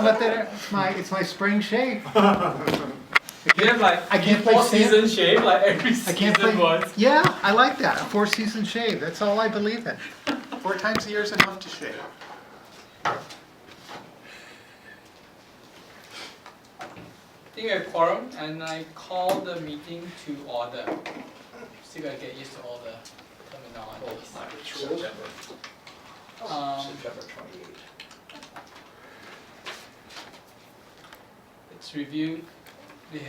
but then it's my spring shave. You have like I can't play four Santa. season shave, like every I can't season play. once. Yeah, I like that. A 4-season shave. That's all I believe in. 4 times a year is enough to shave. I think we have quorum, and I call the meeting to order. Still gotta get used to all the terminologies. September. September 28th. Let's review.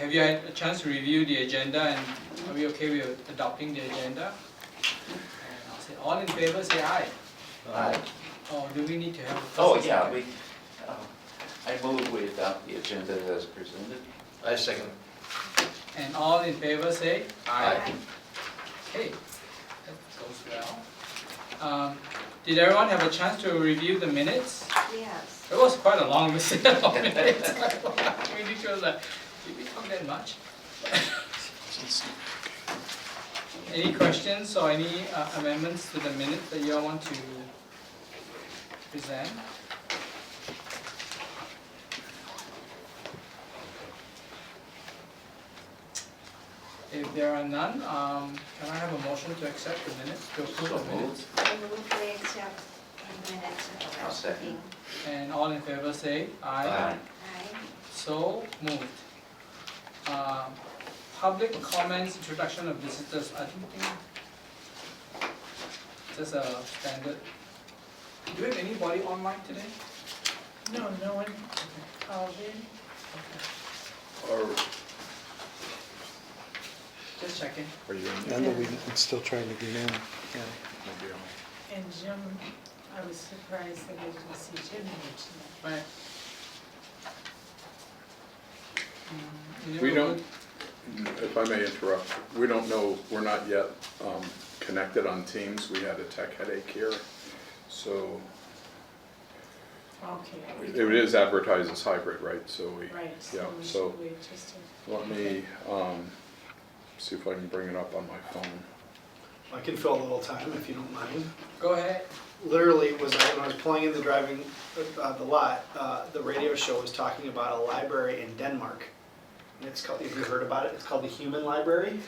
Have you had a chance to review the agenda, and are we okay with adopting the agenda? And I'll say, all in favor, say aye. Aye. Oh, do we need to have a first Oh, and yeah, second? I move we adopt the agenda as presented. I second. And all in favor, say Aye. Okay, that goes well. Did everyone have a chance to review the minutes? Yes. It was quite a long set of minutes. We need to like, did we talk that much? Any questions or any amendments to the minutes that you all want to present? If there are none, can I have a motion to accept the minutes, to approve So the minutes? I move we accept the minutes of the I'll last second. meeting. And all in favor say aye. Aye. Aye. So moved. Public comments, introduction of visitors, I don't think, just a standard. Do you have anybody online today? No, no one called in. Or Just checking. are you in? Now that I'm still trying to get in. Yeah. Maybe I'm- And Jim, I was surprised that I didn't see Jim here tonight. Right. We don't, if I may interrupt, we don't know, we're not yet connected on Teams. We had a tech headache here. So Okay. it is advertised as hybrid, right? So we, Right, yeah, so we so should wait just a... let me see if I can bring it up on my phone. I can fill a little time if you don't mind. Go ahead. Literally, when I was pulling in the driving, the lot, the radio show was talking about a library in Denmark. And it's called, if you heard about it, it's called the Human Library,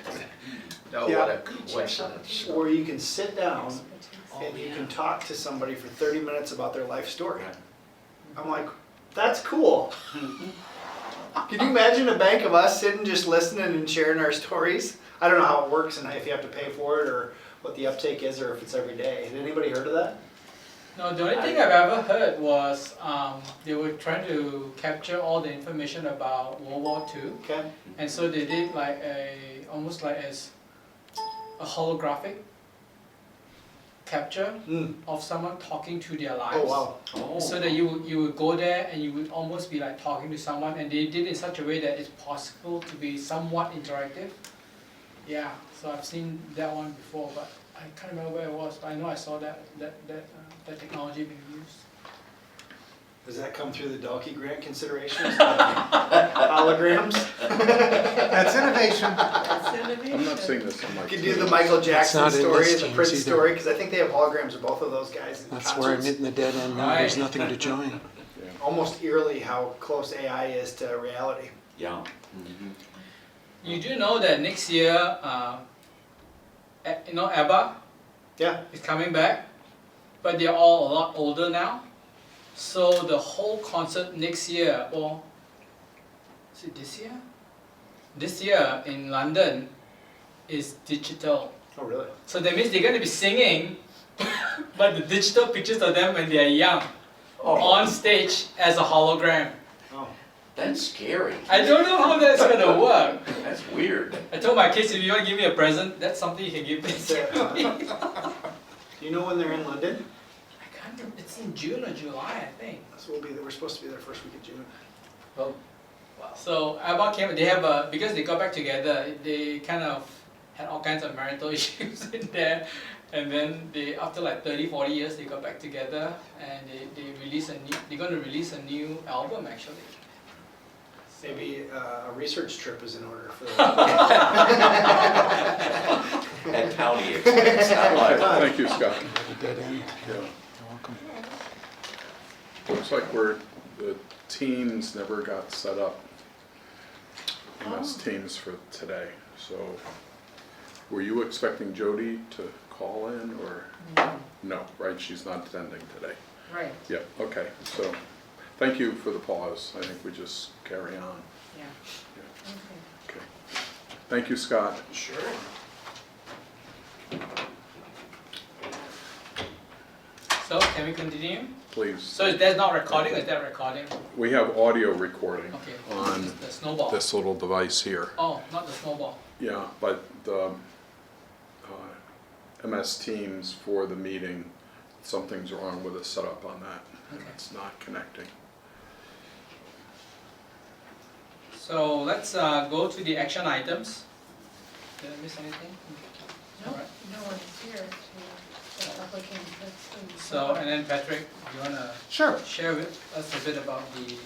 Oh, Yeah. what a coincidence. where you can sit down and you can talk to somebody for 30 minutes about their life story. I'm like, that's cool. Can you imagine a bank of us sitting just listening and sharing our stories? I don't know how it works and if you have to pay for it or what the uptake is or if it's every day. Had anybody heard of that? No, the only thing I've ever heard was they were trying to capture all the information about World War II. Okay. And so they did like almost like as a holographic capture Mm. of someone talking to their lives. Oh, wow. Oh. So that you would go there and you would almost be like talking to someone, and they did it in such a way that it's possible to be somewhat interactive. Yeah, so I've seen that one before, but I can't remember where it was. But I know I saw that technology being used. Does that come through the Dalkey grant considerations? Holograms? That's innovation. That's I'm innovation. not seeing this on my. You could do the Michael Jackson not in story this and the James Prince either. story, because I think they have holograms of both of those guys in That's where I'm concerts. hitting the dead end now. There's nothing to join. Yeah. Almost eerily how close AI is to reality. Yeah. Mhm. You do know that next year, ABBA Yeah. is coming back, but they're all a lot older now. So the whole concert next year, or is it this year? This year in London is digital. Oh, really? So that means they're going to be singing, but the digital pictures of them when they're young Oh, on stage as a hologram. Oh. that's scary. I don't know how that's going to work. That's weird. I told my kids, if you want to give me a present, that's something you can give me. It's, do you know when they're in London? I can't remember. It's in June or July, I think. So we're supposed to be there first week of June. Well, so ABBA came. They have a because they got back together. They kind of had all kinds of marital issues in there, and then they after like 30-40 years they got back together and they release a new. They're going to release a new album actually. So- Maybe a research trip is in order for that. At county expense, not like. Thank you, Scott. Dead end. Yeah. You're welcome. Looks like we're the teams never got set up, MS Oh. Teams for today. So were you expecting Jody to call in or? No, No, right, she's not attending today. right, Yep, okay, so thank you for the pause. I think we just carry on. yeah, Yeah, okay. okay. Thank you, Scott. Sure. So can we continue? Please. So there's not recording, or is that recording? We have audio recording Okay. on The snowball. this little device here. Oh, not the snowball. Yeah, but the MS Teams for the meeting, something's wrong with the setup on that. Okay. It's not connecting. So let's go to the action items. Did I miss anything? No, Alright. no one's here to, the applicant, that's. So, and then Patrick, you wanna Sure. share with us a bit about the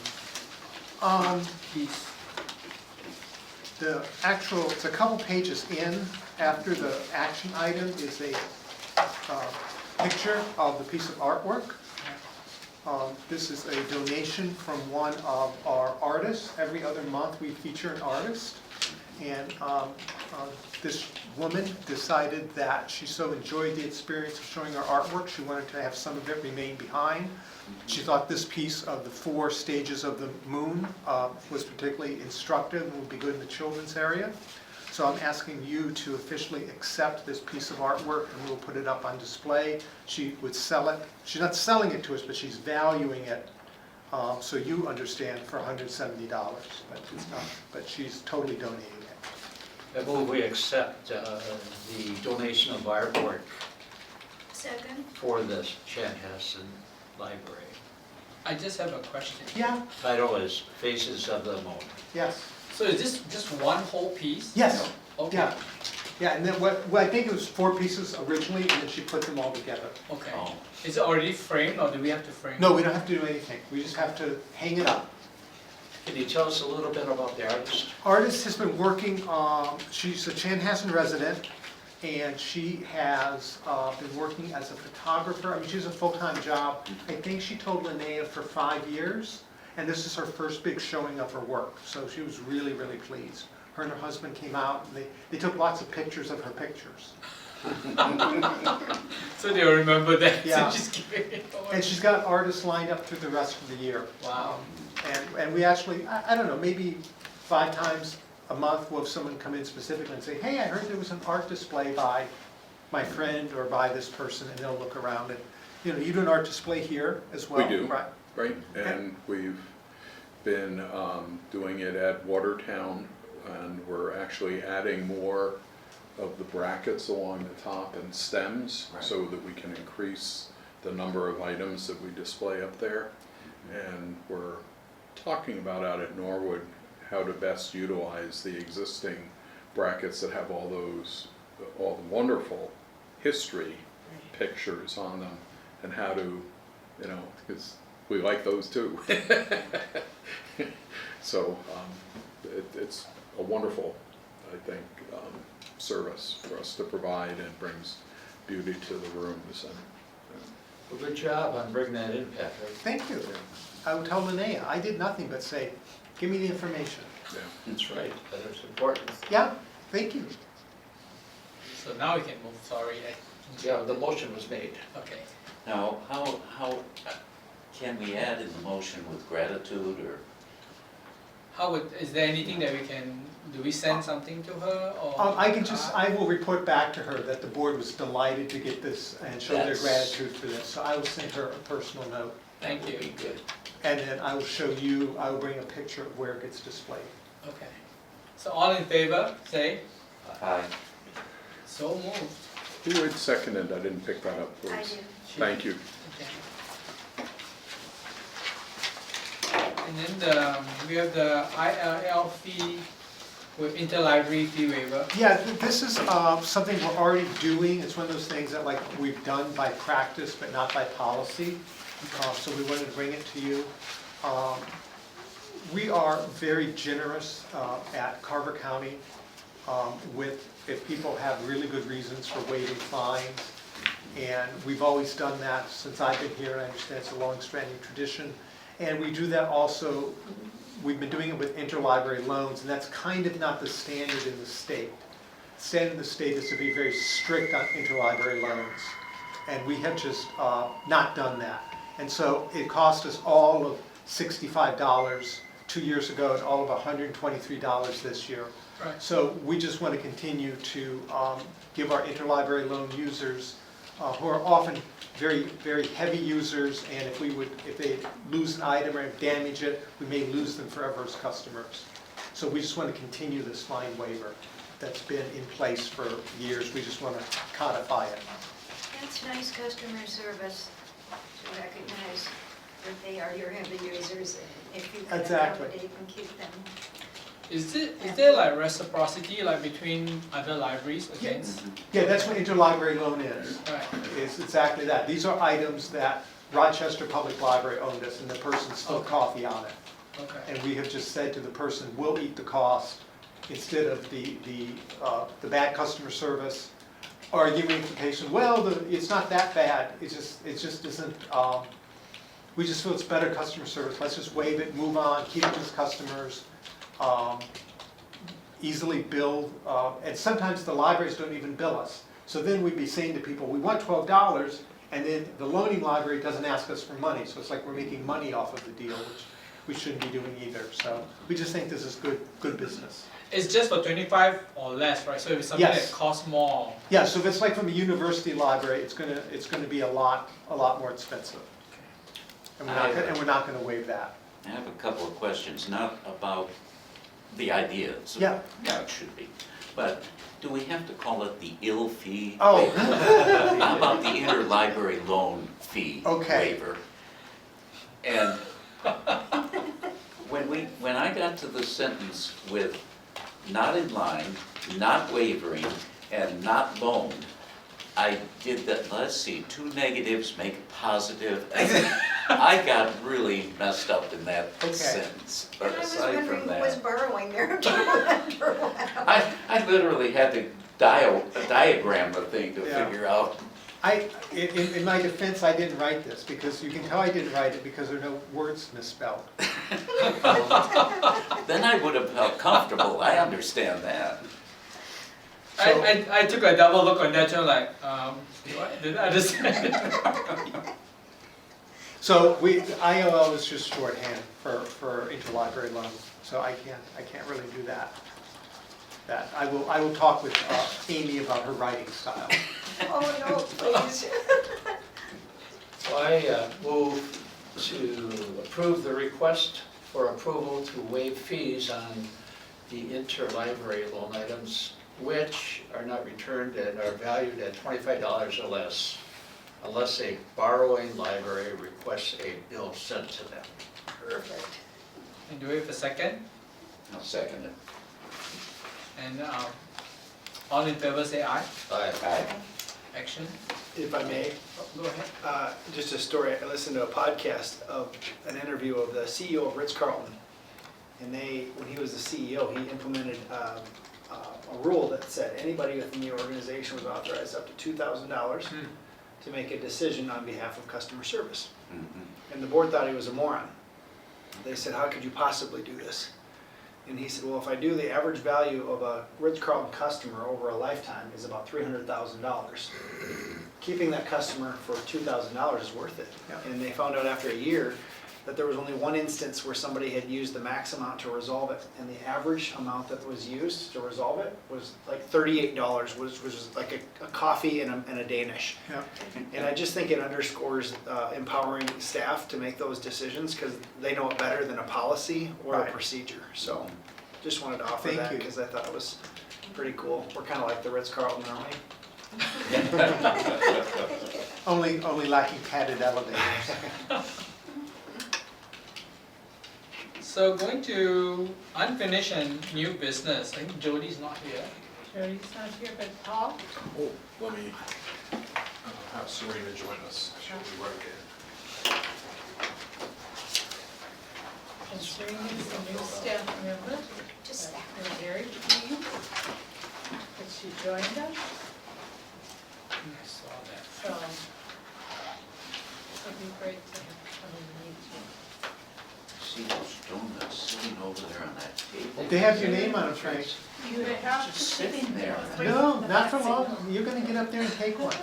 piece? The actual, it's a couple pages in, after the action item is a picture of the piece of artwork. This is a donation from one of our artists. Every other month, we feature an artist. And this woman decided that she so enjoyed the experience of showing her artwork, she wanted to have some of it remain behind. She thought this piece of the 4 stages of the moon was particularly instructive and would be good in the children's area. So I'm asking you to officially accept this piece of artwork, and we'll put it up on display. She would sell it. She's not selling it to us, but she's valuing it, so you understand, for $170. But it's not. But she's totally donating it. I move we accept the donation of artwork Second? for the Chanhassen Library. I just have a question. Yeah. Title is Faces of the Moon. Yes. So is this just one whole piece? Yes. Okay. Yeah. Yeah. And then I think it was 4 pieces originally, and then she put them all together. Okay. Oh. Is it already framed, or do we have to frame? No, we don't have to do anything. We just have to hang it up. Can you tell us a little bit about the artist? Artist has been working, she's a Chanhassen resident, and she has been working as a photographer. I mean, she has a full-time job. I think she told Linnea for 5 years, and this is her first big showing of her work. So she was really, really pleased. Her and her husband came out, and they took lots of pictures of her pictures. So they'll remember that, Yeah. so just giving it away. And she's got artists lined up through the rest of the year. Wow. And we actually, I don't know, maybe 5 times a month we'll have someone come in specifically and say, hey, I heard there was an art display by my friend or by this person, and they'll look around. And you do an art display here as well? We do. Right. Right, and we've been doing it at Watertown, and we're actually adding more of the brackets along the top and stems, so that we can increase the number of items that we display up there. And we're talking about out at Norwood how to best utilize the existing brackets that have all the wonderful history pictures on them, and how to, because we like those too. So it's a wonderful, I think, service for us to provide, and brings beauty to the rooms. And Well, good job on bringing that in, Patrick. Thank you. I would tell Linnea, I did nothing but say, give me the information. yeah. That's right, that is important. Yeah, thank you. So now we can move, sorry. Yeah, the motion was made. Okay. Now, how can we add in the motion with gratitude or? Is there anything that we can, do we send something to her, or? I will report back to her that the board was delighted to get this and show their That's- gratitude for this. So I will send her a personal note. Thank you. Be good. And then I will show you, I will bring a picture of where it gets displayed. Okay. So all in favor, say, Aye. so moved. Who had seconded? I didn't pick that up, please. I do. Thank you. Okay. And then we have the ILL fee with interlibrary fee waiver. Yeah, this is something we're already doing. It's one of those things that we've done by practice but not by policy. So we wanted to bring it to you. We are very generous at Carver County if people have really good reasons for waiving fines. And we've always done that since I've been here, and I understand it's a long-standing tradition. And we do that also, we've been doing it with interlibrary loans, and that's kind of not the standard in the state. Standard in the state is to be very strict on interlibrary loans, and we have just not done that. And so it cost us all of $65 2 years ago and all of $123 this year. Right. So we just want to continue to give our interlibrary loan users, who are often very, very heavy users, and if they lose an item or damage it, we may lose them forever as customers. So we just want to continue this fine waiver that's been in place for years. We just want to codify it. That's nice customer service to recognize that they are your heavy users, and if you can Exactly. accommodate and keep them. Is there like reciprocity like between other libraries against? Yeah, that's what interlibrary loan is. Right. It's exactly that. These are items that Rochester Public Library owned us, and the person spilled Okay. coffee on it. Okay. And we have just said to the person, we'll eat the cost, instead of the bad customer service, arguing with the patient, well, it's not that bad, it just isn't, we just feel it's better customer service, let's just waive it, move on, keep it as customers, easily bill, and sometimes the libraries don't even bill us. So then we'd be saying to people, we want $12, and then the loaning library doesn't ask us for money, so it's like we're making money off of the deal, which we shouldn't be doing either. So we just think this is good business. It's just for 25 or less, right? So if it's something Yes. that costs more. Yeah, so if it's like from a university library, it's gonna be a lot more expensive. And we're not gonna waive that. I have a couple of questions, not about the ideas. Yeah. Yeah, it should be. But do we have to call it the ill fee? Oh. How about the interlibrary loan fee Okay. waiver? And when I got to the sentence with not in line, not wavering, and not loaned, I did that, let's see, 2 negatives make a positive. And I got really messed up in that Okay. sentence. And But I was aside wondering from who was that, borrowing their after a while. I literally had to diagram the thing to Yeah. figure out. In my defense, I didn't write this, because you can tell I didn't write it because there are no words misspelled. Then I would have felt comfortable, I understand that. So- I took a double look on that, like, what? Did I understand? So IOL is just shorthand for interlibrary loan, so I can't really do that. I will talk with Amy about her writing style. Oh, no, please. So I move to approve the request for approval to waive fees on the interlibrary loan items which are not returned and are valued at $25 or less, unless a borrowing library requests a bill sent to them. Perfect. And do we have a second? I'll second it. And all in favor say aye. Aye. Action. If I may, Go ahead. just a story, I listened to a podcast of an interview of the CEO of Ritz-Carlton. And when he was the CEO, he implemented a rule that said anybody within the organization was authorized up to $2,000 to make a decision on behalf of customer service. Mhm. And the board thought he was a moron. They said, how could you possibly do this? And he said, well, if I do, the average value of a Ritz-Carlton customer over a lifetime is about $300,000. Keeping that customer for $2,000 is worth it. Yeah. And they found out after a year that there was only one instance where somebody had used the max amount to resolve it. And the average amount that was used to resolve it was like $38, which was like a coffee and a Danish. Yeah. And I just think it underscores empowering staff to make those decisions because they know it better than a policy or a Right. procedure. So just wanted to offer Thank that you. because I thought it was pretty cool. We're kind of like the Ritz-Carlton, aren't we? Only lacking padded elevators. So going to unfinished and new business. I think Jody's not here. Jody's not here, but Paul? Oh, let me have Serena join us. She'll be right in. And Serena's a new staff member. Just that. We're very pleased that she joined us, I saw that. so it'll be great to have her come and meet you. see those donuts sitting over there on that table. They have your name on them, Frank. You have Just sitting there. No, not for long. You're gonna get up there and take one.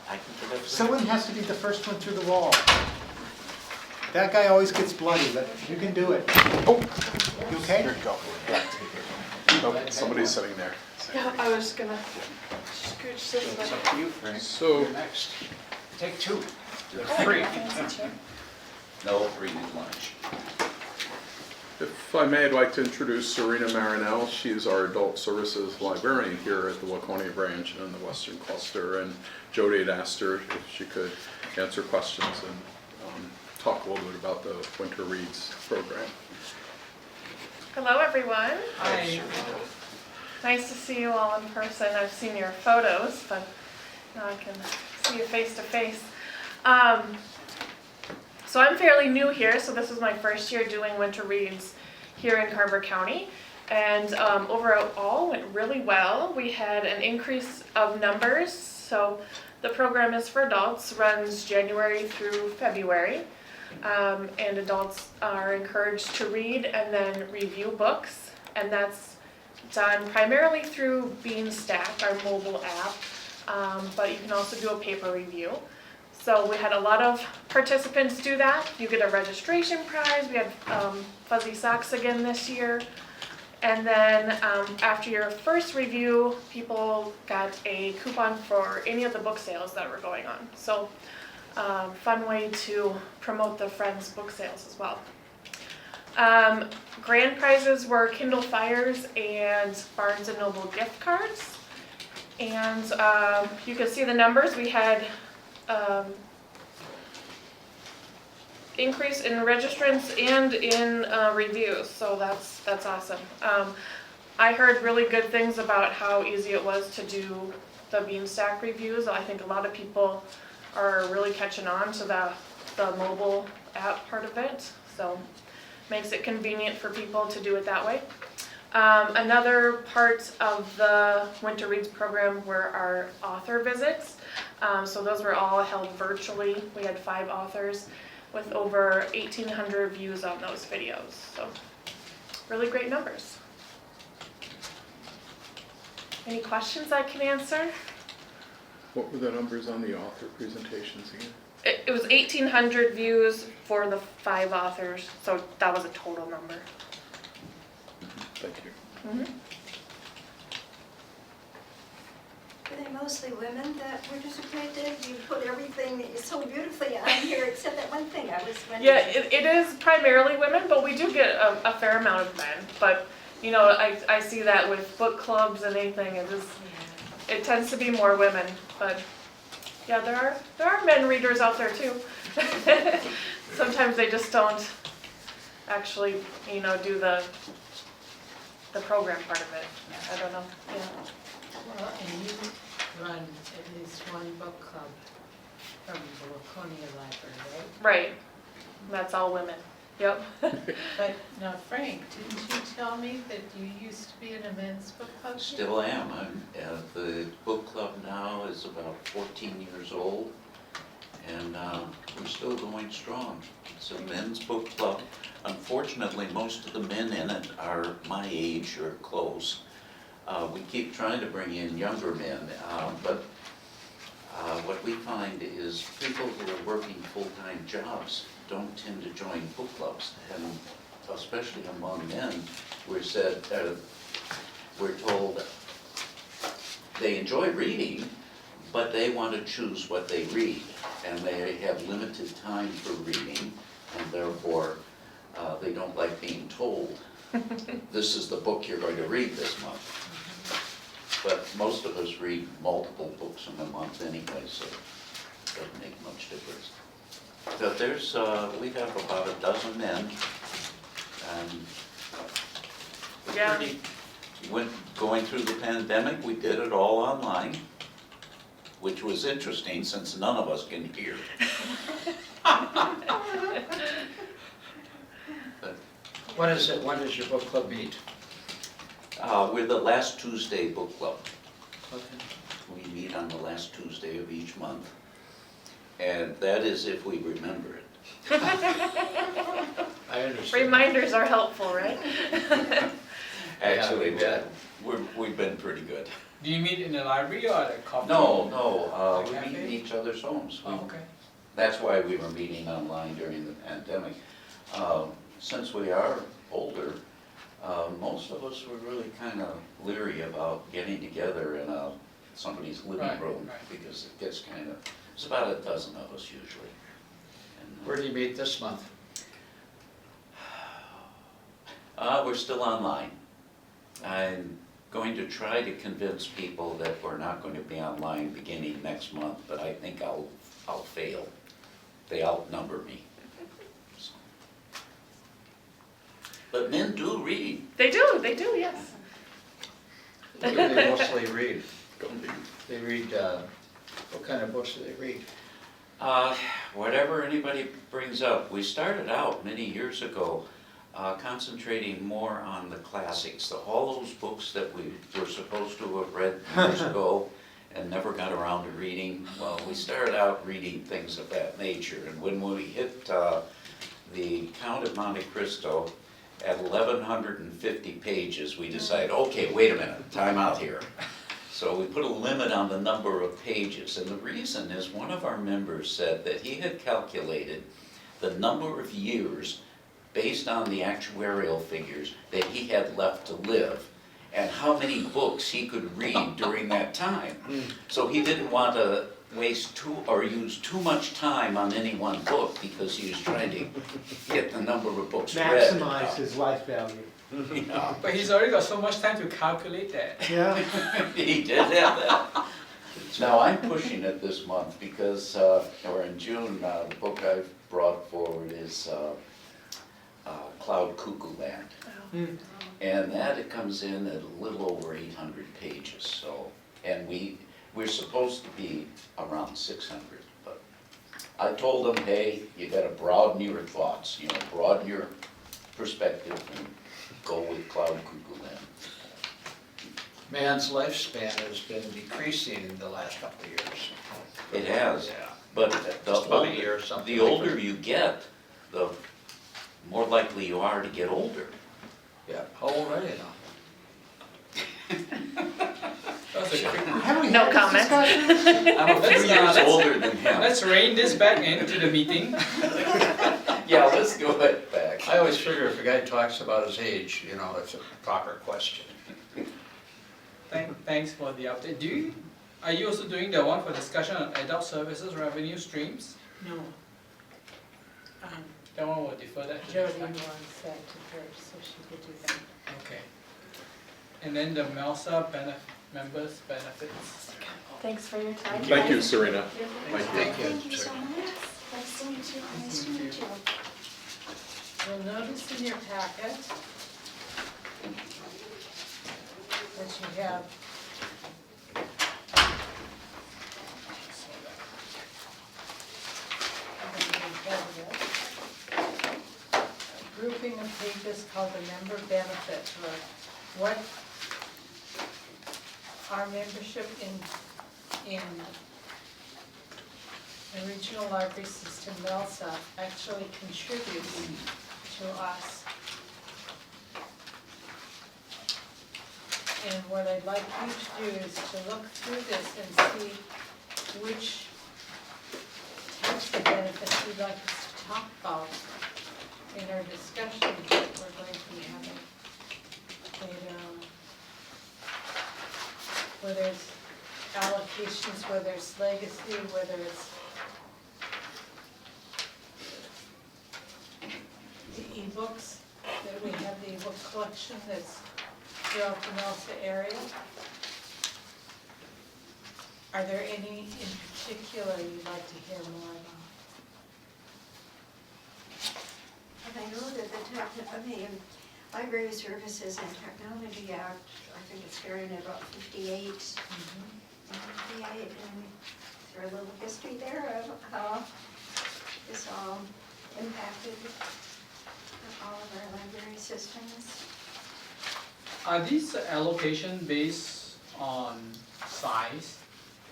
I can get up there. Someone has to be the first one through the wall. That guy always gets bloody, but you can do it. Oh, you okay? Here you go. Nope, somebody's sitting there. Yeah, I was gonna scooch this It's way. up to you, Frank. So, Next. Take two. They're free. No free lunch. if I may, I'd like to introduce Serena Marinell. She's our adult services librarian here at the Waconia branch and in the Western Cluster. And Jody had asked her if she could answer questions and talk a little bit about the Winter Reads program. Hello, everyone. I, Nice to see you all in person. I've seen your photos, but now I can see you face to face. So I'm fairly new here, so this is my first year doing Winter Reads here in Carver County. And overall went really well. We had an increase of numbers. So the program is for adults, runs January through February. And adults are encouraged to read and then review books. And that's done primarily through Beanstack, our mobile app. But you can also do a paper review. So we had a lot of participants do that. You get a registration prize. We had fuzzy socks again this year. And then after your first review, people got a coupon for any of the book sales that were going on. So fun way to promote the Friends book sales as well. Grand prizes were Kindle Fires and Barnes & Noble gift cards. And you can see the numbers. We had increase in registrants and in reviews, so that's awesome. I heard really good things about how easy it was to do the Beanstack reviews. I think a lot of people are really catching on to the mobile app part of it, so makes it convenient for people to do it that way. Another part of the Winter Reads program were our author visits. So those were all held virtually. We had 5 authors with over 1,800 views on those videos. So really great numbers. Any questions I can answer? What were the numbers on the author presentations again? It was 1,800 views for the 5 authors, so that was a total number. Thank you. Mm-hmm. Were they mostly women that participated? You put everything so beautifully on here, except that one thing I was wondering. Yeah, it is primarily women, but we do get a fair amount of men. But, you know, I see that with book clubs and anything, it tends to be more women. But, yeah, there are men readers out there too. Sometimes they just don't actually, you know, do the program part of it. I don't know, yeah. well, and you run at least one book club from the Waconia Library, right? Right, that's all women, yep. But now Frank, didn't you tell me that you used to be in a men's book club? Still am. The book club now is about 14 years old, and we're still going strong. It's a men's book club. Unfortunately, most of the men in it are my age or close. We keep trying to bring in younger men, but what we find is people who are working full-time jobs don't tend to join book clubs, and especially among men, we're told they enjoy reading, but they want to choose what they read, and they have limited time for reading, and therefore they don't like being told, this is the book you're going to read this month. But most of us read multiple books in a month anyway, so it doesn't make much difference. But we have about a dozen men, and Yeah. going through the pandemic, we did it all online, which was interesting since none of us can hear. When is it? When does your book club meet? We're the last Tuesday book club. Okay. We meet on the last Tuesday of each month, and that is if we remember it. I understand. Reminders are helpful, right? Actually, Yeah. we've been pretty good. Do you meet in the library or at a coffee? No, we Like meet in cafe? each other's homes. Oh, okay. That's why we were meeting online during the pandemic. Since we are older, most of us were really kind of leery about getting together in somebody's living Right, room, right. because it gets kind of, it's about a dozen of us usually. And, Where do you meet this month? we're still online. I'm going to try to convince people that we're not going to be online beginning next month, but I think I'll fail. They outnumber me. So. But men do read. They do, yes. What do they mostly read? They read, what kind of books do they read? Whatever anybody brings up. We started out many years ago concentrating more on the classics, all those books that we were supposed to have read years ago and never got around to reading. Well, we started out reading things of that nature, and when we hit the Count of Monte Cristo at 1,150 pages, we decided, okay, wait a minute, time out here. So we put a limit on the number of pages, and the reason is one of our members said that he had calculated the number of years based on the actuarial figures that he had left to live and how many books he could read during that time. So he didn't want to waste use too much time on any one book because he was trying to get the number of books read. Maximize his life value. Yeah. But he's already got so much time to calculate that. Yeah. He did have that. Now, I'm pushing it this month because, or in June, the book I've brought forward is Cloud Cuckoo Land. Mm. And that it comes in at a little over 800 pages, so, and we're supposed to be around 600, but I told them, hey, you gotta broaden your thoughts, broaden your perspective and go with Cloud Cuckoo Land. Man's lifespan has been decreasing in the last couple of years. It has, Yeah. but Just about a year or something. the older you get, the more likely you are to get older. Yeah, how old are you now? That's a quick. Haven't we No had this comment. discussion? I'm a few Let's, years let's- older than him. Let's rein this back into the meeting. Yeah, let's go ahead back. I always figure if a guy talks about his age, it's a proper question. Thanks for the update. Are you also doing the one for discussion on adult services revenue streams? No. That one will defer that to Jody next time. wants that to her, so she could do that. Okay. And then the MELSA members benefits. Thanks for your time. Thank you, guys. Serena. Thank you. Thank you so much. Nice to meet you. Nice to meet you. You'll notice in your packet that you have a grouping of pages called the member benefit, or what our membership in the regional library system, MELSA, actually contributes to us. And what I'd like you to do is to look through this and see which types of benefits you'd like us to talk about in our discussion that we're going to be having. Whether it's allocations, whether it's legacy, whether it's the ebooks, that we have the ebook collection that's throughout the Melsa area. Are there any in particular you'd like to hear more about? And I know that the Library Services and Technology Act, I think it's starting at about 58. 58, and is there a little history there of how this all impacted all of our library systems? Are these allocation based on size?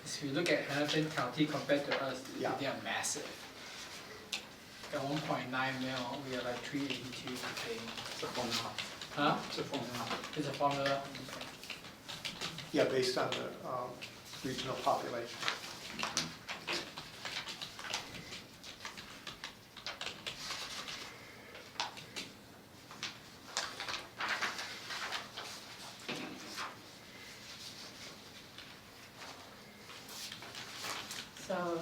If you look at Hamilton County compared to us, Yeah. they are massive. At 1.9 mil, we are like 382 to pay. It's a formula. Huh? It's a formula. It's a formula. Yeah, based on the regional population. So,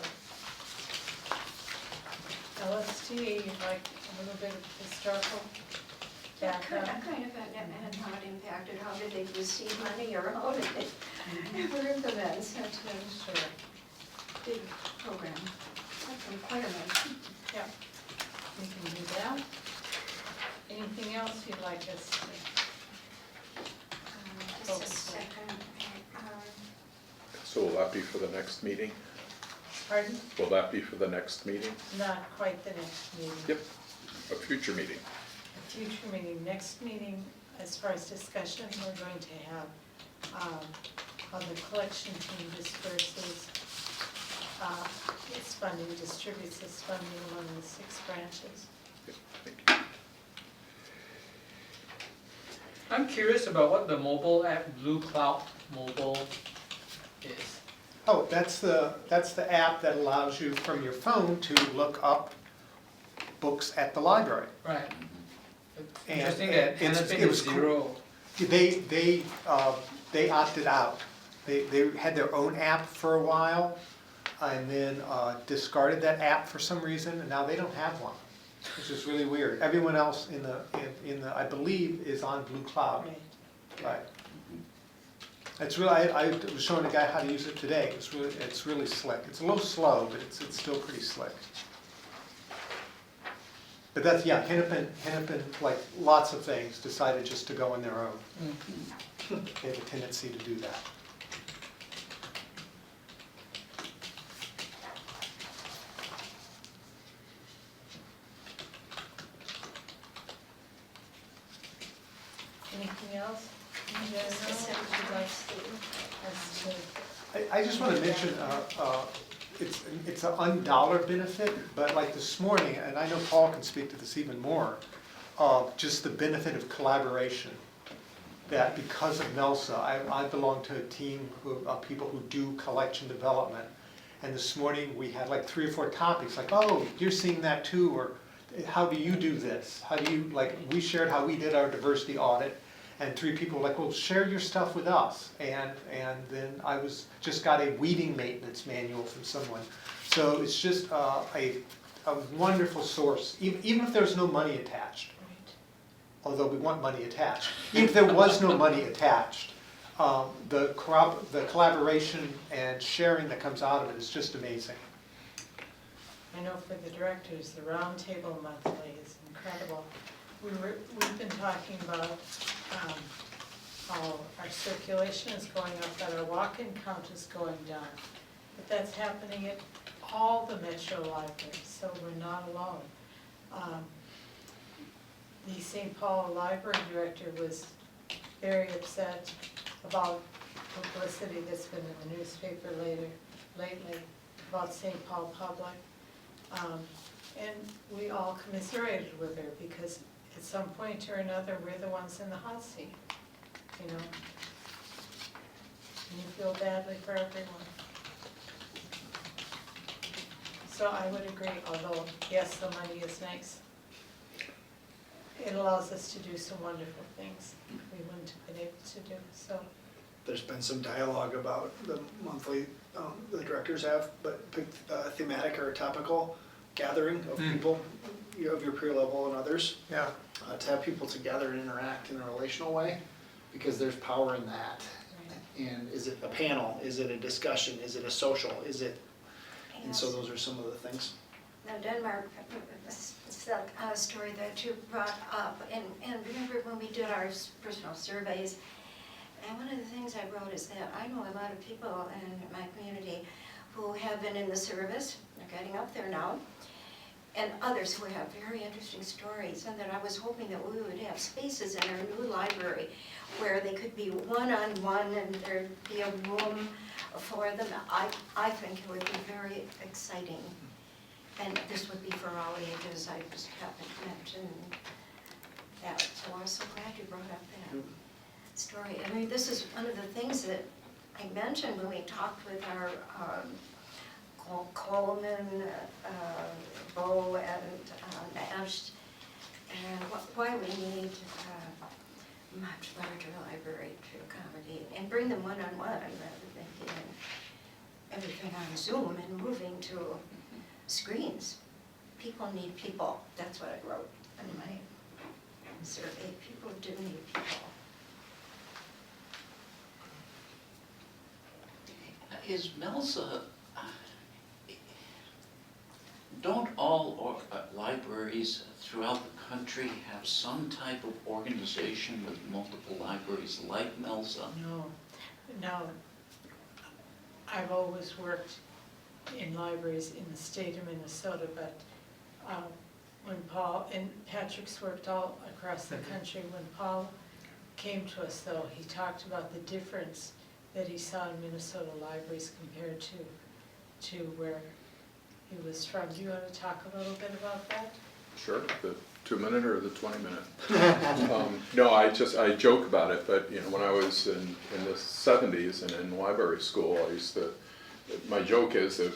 LST, like a little bit of historical background. I'm kind of and how it impacted, how did they receive money or how did they implement such a Sure. big program? That's requirement. Yeah, we can do that. Anything else you'd like us to? Just a second. So will that be for the next meeting? Pardon? Will that be for the next meeting? Not quite the next meeting. Yep, a future meeting. A future meeting, next meeting, as far as discussion, we're going to have, how the collection team disperses, its funding, distributes its funding among the 6 branches. Yep, thank you. I'm curious about what the mobile app Blue Cloud Mobile is. Oh, that's the app that allows you from your phone to look up books at the library. Right. And Interesting that it Hennepin was is cool. 0. They opted out. They had their own app for a while and then discarded that app for some reason, and now they don't have one, which is really weird. Everyone else in the I believe, is on Blue Cloud. Right. It's really, I was showing a guy how to use it today. It's really slick. It's a little slow, but it's still pretty slick. But that's, yeah, Hennepin, like lots of things, decided just to go on their own. They have a tendency to do that. Anything else? You guys know what you'd like us to? I just want to mention, it's an undollar benefit, but like this morning, and I know Paul can speak to this even more, just the benefit of collaboration. That because of MELSA, I belong to a team of people who do collection development. And this morning, we had like 3 or 4 topics, like, oh, you're seeing that too, or how do you do this? How do you, like, we shared how we did our diversity audit, and 3 people were like, well, share your stuff with us. And then I just got a weeding maintenance manual from someone. So it's just a wonderful source, even if there's no money attached. Although we want money attached. Even if there was no money attached, the collaboration and sharing that comes out of it is just amazing. I know for the directors, the roundtable monthly is incredible. We've been talking about how our circulation is going up, that our walk-in count is going down. But that's happening at all the metro libraries, so we're not alone. The St. Paul Library Director was very upset about publicity that's been in the newspaper lately about St. Paul Public. And we all commiserated with her because at some point or another, we're the ones in the hot seat, you know? And you feel badly for everyone. So I would agree, although, yes, the money is nice. It allows us to do some wonderful things we wouldn't have been able to do, so. There's been some dialogue about the monthly, the directors have, but picked thematic or topical gathering of people, of your peer level and others. Yeah. To have people together and interact in a relational way, because there's power in that. And is it a panel? Is it a discussion? Is it a social? Is it, and so those are some of the things. Now Denmark, it's that story that you brought up, and remember when we did our personal surveys, and one of the things I wrote is that I know a lot of people in my community who have been in the service, they're getting up there now, and others who have very interesting stories, and that I was hoping that we would have spaces in our new library where they could be one-on-one and there'd be a room for them. I think it would be very exciting. And this would be for all ages, I just happened to mention that, so I'm so glad you brought up that story. I mean, this is one of the things that I mentioned when we talked with our Coleman, Bo, and Nash, and why we need a much larger library to accommodate, and bring them one-on-one rather than getting everything on Zoom and moving to screens. People need people, that's what I wrote in my survey, people do need people. Is Melza, don't all libraries throughout the country have some type of organization with multiple libraries like Melza? No. I've always worked in libraries in the state of Minnesota, but when Paul, and Patrick's worked all across the country, when Paul came to us though, he talked about the difference that he saw in Minnesota libraries compared to where he was from. Do you want to talk a little bit about that? Sure, the 2-minute or the 20-minute? No, I joke about it, but you know, when I was in the 70s and in library school, my joke is that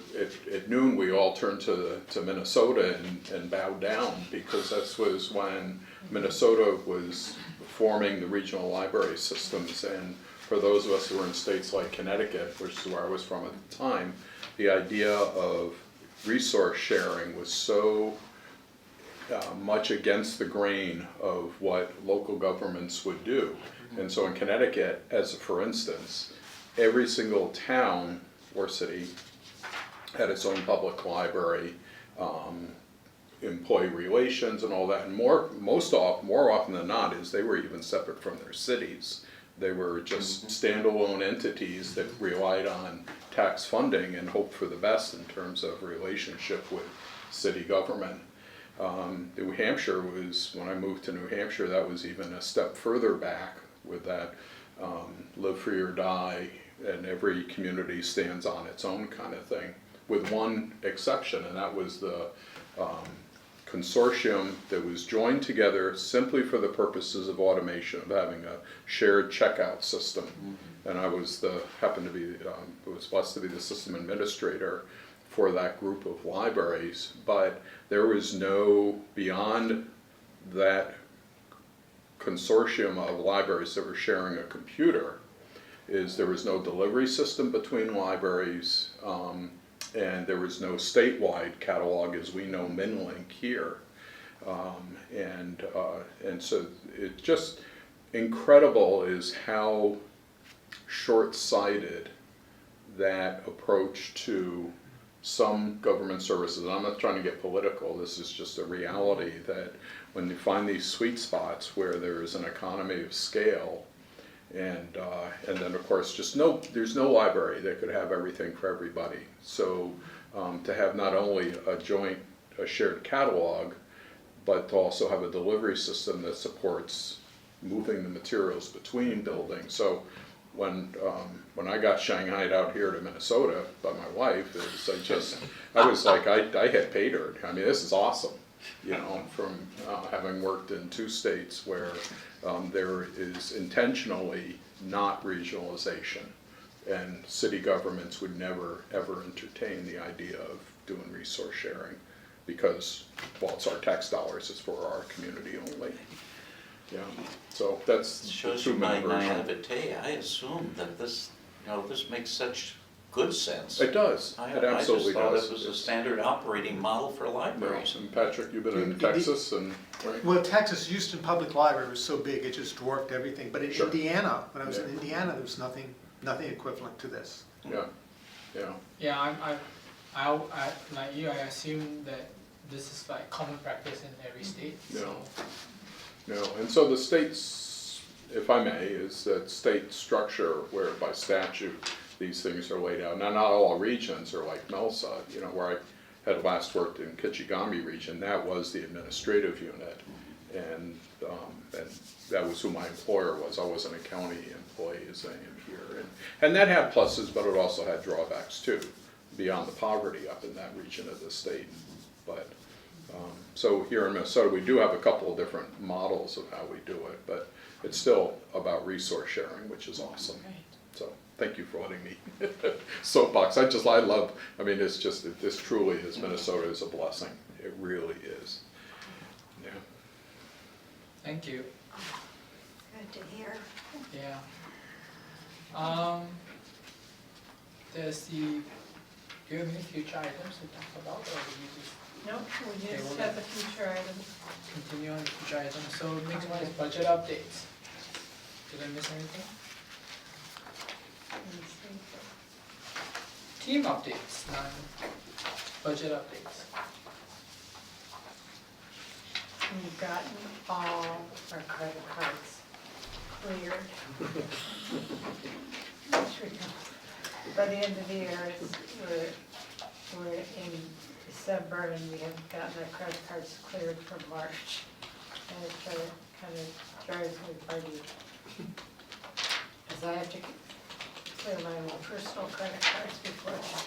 at noon we all turned to Minnesota and bowed down, because that was when Minnesota was forming the regional library systems. And for those of us who were in states like Connecticut, which is where I was from at the time, the idea of resource sharing was so much against the grain of what local governments would do. And so in Connecticut, for instance, every single town or city had its own public library, employee relations and all that. And more often than not is they were even separate from their cities. They were just standalone entities that relied on tax funding and hoped for the best in terms of relationship with city government. New Hampshire was, when I moved to New Hampshire, that was even a step further back with that live free or die, and every community stands on its own kind of thing, with one exception, and that was the consortium that was joined together simply for the purposes of automation, of having a shared checkout system. And I was happened to be, was blessed to be the system administrator for that group of libraries, but there was no, beyond that consortium of libraries that were sharing a computer, there was no delivery system between libraries, and there was no statewide catalog as we know MinLink here. And so it just incredible is how short-sighted that approach to some government services. I'm not trying to get political, this is just a reality that when you find these sweet spots where there is an economy of scale, and then of course there's no library that could have everything for everybody. So to have not only a shared catalog, but to also have a delivery system that supports moving the materials between buildings. So when I got shanghaied out here to Minnesota by my wife, I was like, I had paid her. I mean, this is awesome, you know, from having worked in 2 states where there is intentionally not regionalization, and city governments would never ever entertain the idea of doing resource sharing, because, well, it's our tax dollars, it's for our community only. Yeah, so that's It shows you my naivete. I assume that this makes such good sense. It does, it absolutely does. I just thought it was a standard operating model for libraries. And Patrick, you've been in Texas and, right? Well, Texas, Houston Public Library was so big, it just dwarfed everything. But in Sure. Indiana, when I was in Indiana, there was nothing equivalent to this. Yeah, yeah. Yeah, I like you, I assume that this is like common practice in every state, so. No, and so the state's, if I may, is that state structure where by statute these things are laid out. Now, not all regions are like Melsa, you know, where I had last worked in Kichigami region, that was the administrative unit. And that was who my employer was. I wasn't a county employee as I am here. And that had pluses, but it also had drawbacks too, beyond the poverty up in that region of the state. but, so here in Minnesota, we do have a couple of different models of how we do it, but it's still about resource sharing, which is awesome. Right. So, thank you for letting me soapbox. I love, I mean, it's just, this truly is, Minnesota is a blessing. It really is. Yeah. Thank you. Good to hear. Yeah. There's the, do you have any future items to talk about, or do you just Nope, we Okay, just well have then- the future items. continue on the future items? So next one is budget updates. Did I miss anything? Let me see. Team updates, none. Budget updates. We've gotten all our credit cards cleared. By the end of the year, we're in December and we haven't gotten our credit cards cleared for March. And it kind of drives me party. Because I have to clear my own personal credit cards before that.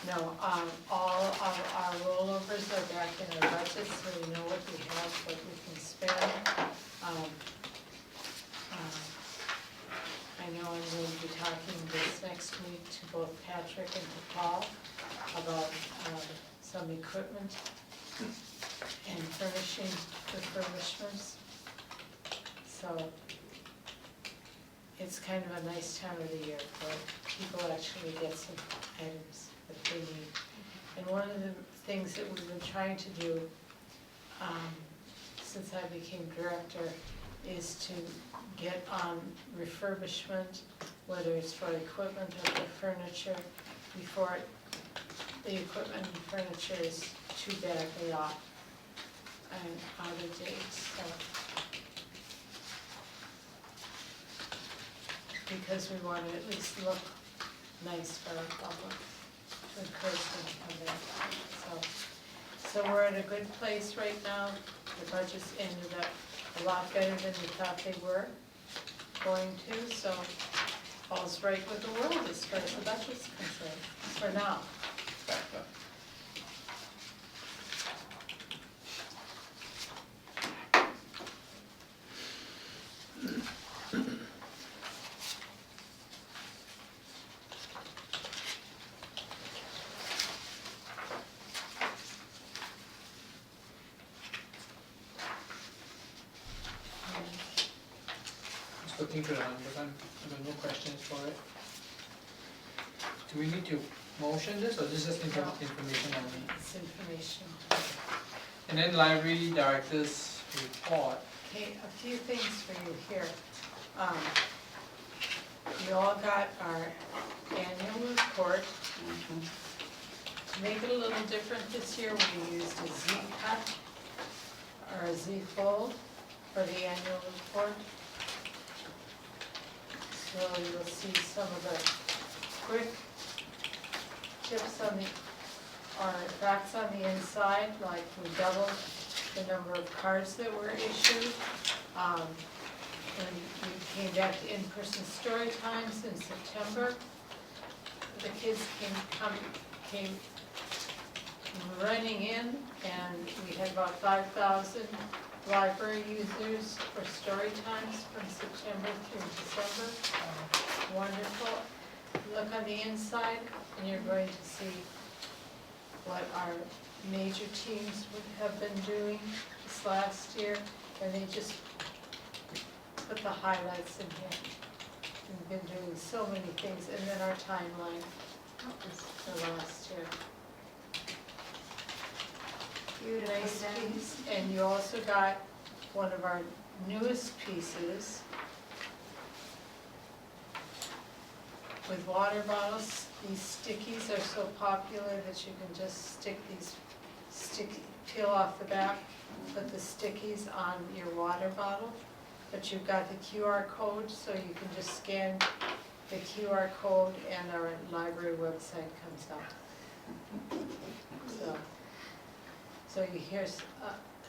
No, all of our rollovers are back in our budget, so we know what we have, what we can spend. I know I'm going to be talking this next week to both Patrick and to Paul about some equipment and furnishing refurbishments. So it's kind of a nice time of the year where people actually get some items that they need. And one of the things that we've been trying to do since I became director is to get on refurbishment, whether it's for equipment or for furniture, before the equipment and furniture is too badly off and out of date. So, because we want to at least look nice for our public, to encourage them to come back. So we're in a good place right now. The budgets ended up a lot better than we thought they were going to, so all's right with the world as far as the budget's concerned, for now. Just looking through the numbers, there are no questions for it. Do we need to motion this, or this is just information only? It's information. And then library director's report. Okay, a few things for you here. You all got our annual report. To make it a little different this year, we used a Z-cut or a Z-fold for the annual report. So you'll see some of the quick tips on the, or facts on the inside, like we doubled the number of cards that were issued. When we came back to in-person story times in September, the kids came running in, and we had about 5,000 library users for story times from September through December. Wonderful. Look on the inside, and you're going to see what our major teams would have been doing this last year, and they just put the highlights in here. We've been doing so many things, and then our timeline for last year. Nice piece, and you also got one of our newest pieces with water bottles. These stickies are so popular that you can just stick these peel off the back, put the stickies on your water bottle. But you've got the QR code, so you can just scan the QR code and our library website comes up. So you hear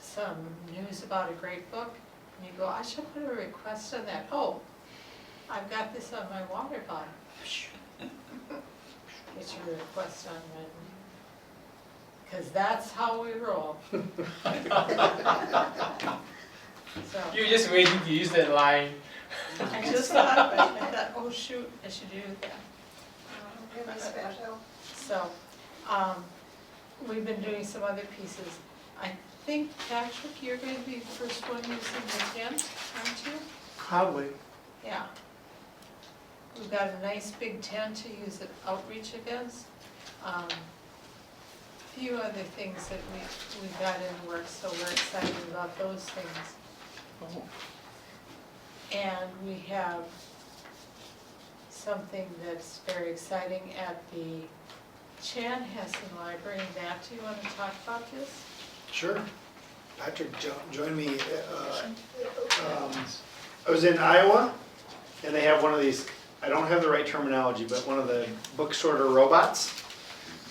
some news about a great book, and you go, I should put a request on that. Oh, I've got this on my water bottle. Get your request on right. because that's how we roll. So, You're just waiting to use that line. I just thought, I thought, oh shoot, I should do that. Really special. So, we've been doing some other pieces. I think, Patrick, you're going to be the first one using the tent, aren't you? Probably. Yeah. We've got a nice big tent to use at outreach events. Few other things that we got in the works, so we're excited about those things. And we have something that's very exciting at the Chanhassen Library. Matt, do you want to talk about this? Sure. Patrick joined me. I was in Iowa, and they have one of these, I don't have the right terminology, but one of the book sorter robots.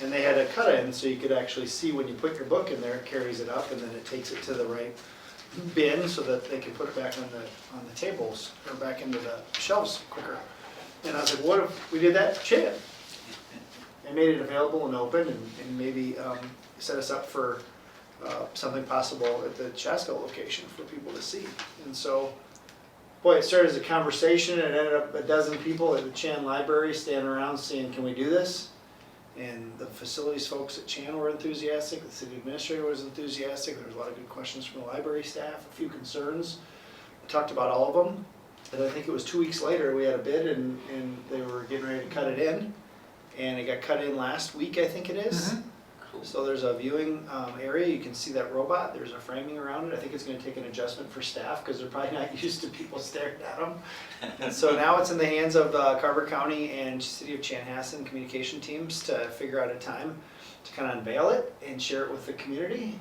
And they had a cut-in so you could actually see when you put your book in there, it carries it up and then it takes it to the right bin so that they can put it back on the tables or back into the shelves quicker. And I was like, what if we did that? Shit. And made it available and open and maybe set us up for something possible at the Chaska location for people to see. And so, boy, it started as a conversation and it ended up a dozen people at the Chan Library standing around saying, can we do this? And the facilities folks at Chan were enthusiastic, the city administrator was enthusiastic, there was a lot of good questions from the library staff, a few concerns. We talked about all of them, and I think it was 2 weeks later, we had a bid and they were getting ready to cut it in. And it got cut in last week, I think it is. So there's a viewing area, you can see that robot, there's a framing around it. I think it's gonna take an adjustment for staff because they're probably not used to people staring at them. And so now it's in the hands of Carver County and City of Chanhassen communication teams to figure out a time to kind of unveil it and share it with the community.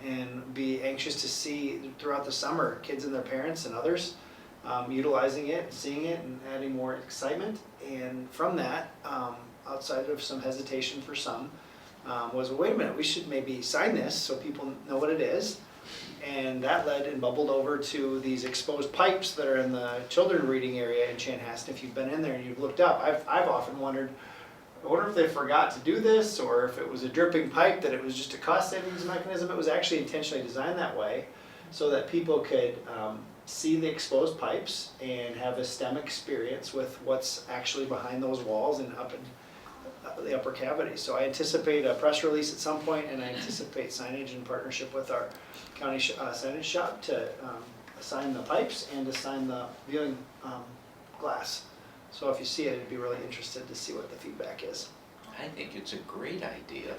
And be anxious to see throughout the summer, kids and their parents and others utilizing it, seeing it and adding more excitement. And from that, outside of some hesitation for some, was, well, wait a minute, we should maybe sign this so people know what it is. And that led and bubbled over to these exposed pipes that are in the children reading area in Chanhassen. If you've been in there and you've looked up, I've often wondered, I wonder if they forgot to do this or if it was a dripping pipe, that it was just a cost savings mechanism. It was actually intentionally designed that way so that people could see the exposed pipes and have a STEM experience with what's actually behind those walls and up in the upper cavity. So I anticipate a press release at some point, and I anticipate signage in partnership with our county signage shop to assign the pipes and to sign the viewing glass. So if you see it, I'd be really interested to see what the feedback is. I think it's a great idea.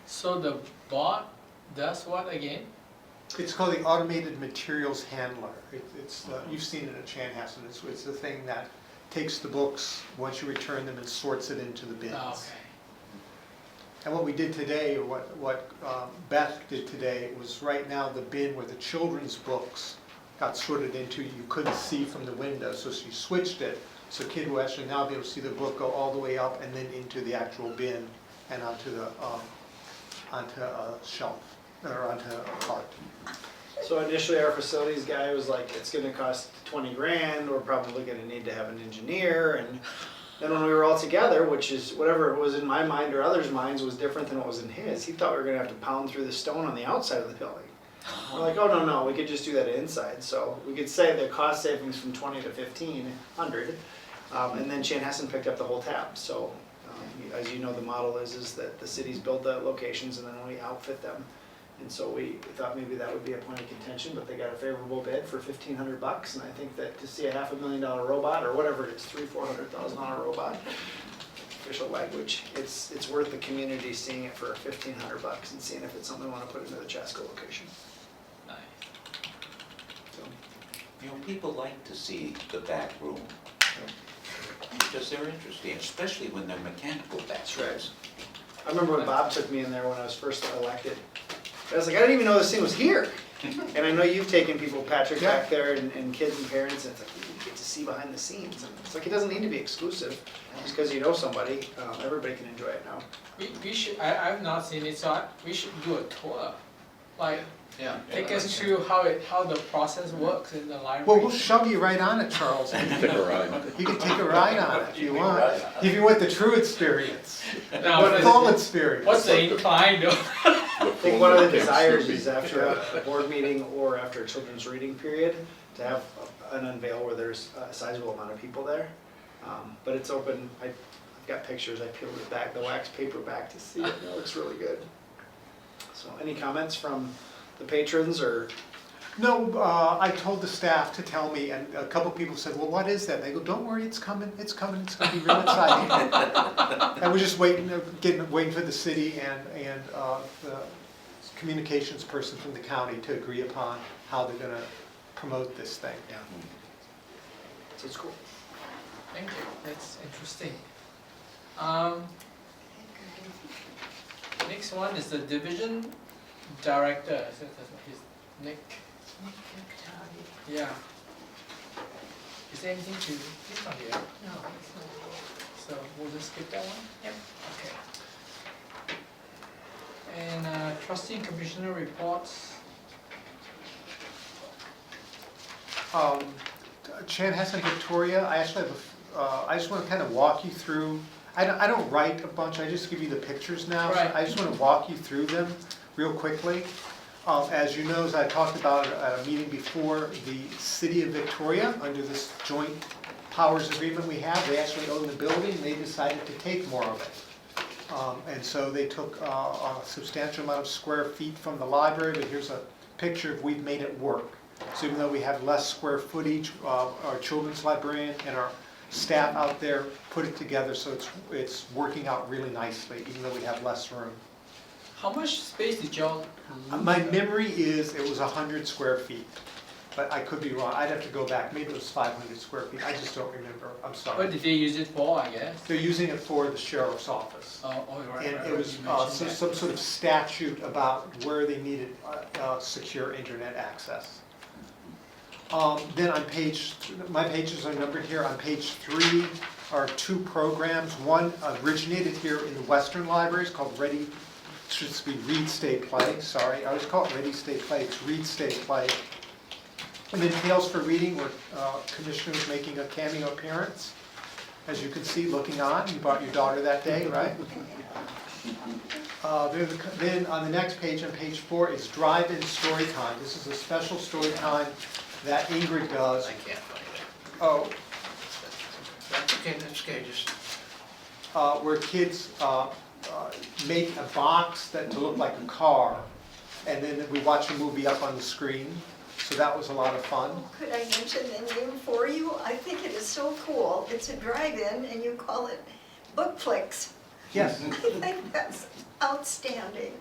So the bot does what again? It's called the Automated Materials Handler. You've seen it at Chanhassen. It's the thing that takes the books, once you return them, and sorts it into the bins. Oh, okay. And what we did today, or what Beth did today, was right now the bin where the children's books got sorted into, you couldn't see from the window, so she switched it, so a kid will actually now be able to see the book go all the way up and then into the actual bin and onto a shelf, or onto a cart. So initially our facilities guy was like, it's gonna cost 20 grand, we're probably gonna need to have an engineer, and then when we were all together, which is whatever was in my mind or others' minds was different than what was in his, he thought we were gonna have to pound through the stone on the outside of the building. We're like, oh no, we could just do that inside. So we could say the cost savings from 20 to 1,500, and then Chanhassen picked up the whole tab. So as you know, the model is that the cities build the locations and then we outfit them. And so we thought maybe that would be a point of contention, but they got a favorable bid for $1,500, and I think that to see a $500,000 robot, or whatever it is, $300,000-$400,000 robot, official language, it's worth the community seeing it for $1,500 and seeing if it's something we want to put into the Chaska location. Nice. So, You know, people like to see the back room because they're interesting, especially when they're mechanical back rooms. I remember when Bob took me in there when I was first elected. I was like, I didn't even know this thing was here. And I know you've taken people, Patrick, back there, and kids and parents, and it's like, you get to see behind the scenes. And it's like, it doesn't need to be exclusive. Just because you know somebody, everybody can enjoy it now. We should, I've not seen it, so we should do a tour. Like, Yeah. take us through how the process works in the library. Well, we'll shove you right on it, Charles. Take a ride. You can take a ride on it if you want. If you want the true experience, Now, the full experience. what's the incline though? I think one of the desires is after a board meeting or after a children's reading period, to have an unveil where there's a sizable amount of people there. But it's open, I've got pictures, I peeled it back, the wax paper back to see it, and it looks really good. So any comments from the patrons or? No, I told the staff to tell me, and a couple people said, well, what is that? They go, don't worry, it's coming, it's coming, it's gonna be real exciting. And we're just waiting for the city and the communications person from the county to agree upon how they're gonna promote this thing. Yeah. So it's cool. Thank you, that's interesting. Next one is the division director, so his Nick. Yeah. Is there anything to, he's not here, No, it's not. so we'll just skip that one? Yep. Okay. And trustee and commissioner reports. Chanhassen, Victoria, I actually have I just want to kind of walk you through, I don't write a bunch, I just give you the pictures now. Right. So I just want to walk you through them real quickly. As you know, as I talked about at a meeting before, the city of Victoria, under this joint powers agreement we have, they actually own the building, and they decided to take more of it. And so they took a substantial amount of square feet from the library, but here's a picture of we've made it work. So even though we have less square footage, our children's librarian and our staff out there put it together so it's working out really nicely, even though we have less room. How much space did y'all? My memory is it was 100 square feet, but I could be wrong. I'd have to go back. Maybe it was 500 square feet. I just don't remember. I'm sorry. What did they use it for, I guess? They're using it for the sheriff's office. Oh, right, And right, it right, was you mentioned that. some sort of statute about where they needed secure internet access. Then on my pages are numbered here. On page 3 are 2 programs. One originated here in the Western Libraries called should be Read, Stay, Play. Sorry, I always call it Ready, Stay, Play. It's Read, Stay, Play. And then Tales for Reading, where Commissioner was making a cameo appearance. As you can see, looking on. You brought your daughter that day, right? Then on the next page, on page 4, is Drive-In Story Time. This is a special story time that Ingrid does. I can't find it. Oh, That's okay, just, where kids make a box to look like a car, and then we watch a movie up on the screen. So that was a lot of fun. Could I mention the name for you? I think it is so cool. It's a drive-in and you call it Bookflix. Yes. I think that's outstanding.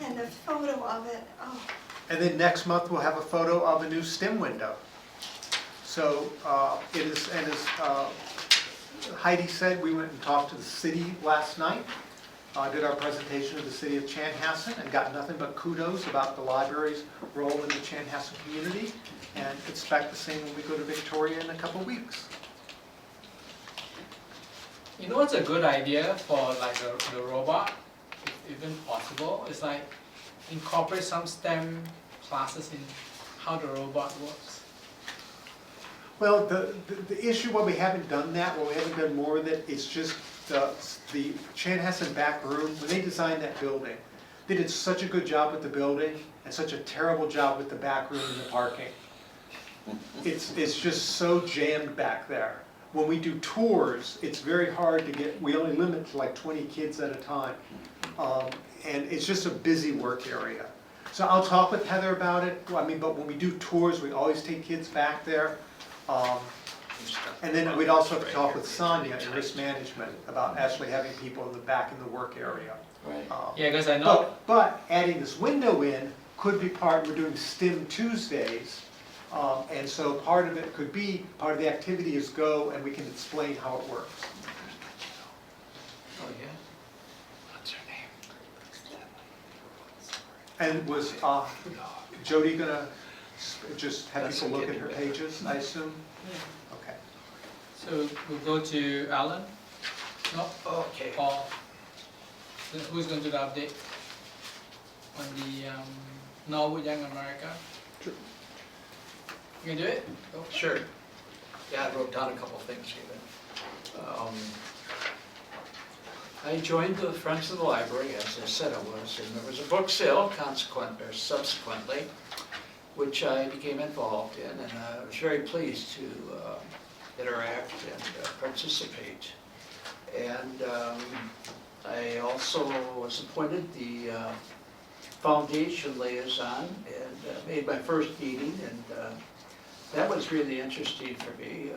And the photo of it, oh. And then next month we'll have a photo of a new STEM window. So it is, and as Heidi said, we went and talked to the city last night, did our presentation of the city of Chanhassen, and got nothing but kudos about the library's role in the Chanhassen community, and expect the same when we go to Victoria in a couple of weeks. You know what's a good idea for like the robot, if even possible? It's like incorporate some STEM classes in how the robot works. Well, the issue why we haven't done that, why we haven't done more of it, is just the Chanhassen back room. When they designed that building, they did such a good job with the building and such a terrible job with the back room and the parking. It's just so jammed back there. When we do tours, it's very hard to get, we only limit to like 20 kids at a time. And it's just a busy work area. So I'll talk with Heather about it. I mean, but when we do tours, we always take kids back there. And then we'd also have to talk with Sonia in risk management about actually having people in the back in the work area. Right. Yeah, because I know. But adding this window in could be part, we're doing STEM Tuesdays. And so part of it could be, part of the activity is go and we can explain how it works. oh yeah. What's her name? And was Jody gonna just have people look at her pages, I assume? Okay. So we'll go to Alan. No, Okay. Paul. Then who's going to do the update on the Norwood Young America? Sure. You can do it? Go. Sure. Yeah, I wrote down a couple things even. I joined the Friends of the Library, as I said I was, and there was a book sale subsequently, which I became involved in, and I was very pleased to interact and participate. And I also was appointed the foundation liaison and made my first meeting, and that was really interesting for me.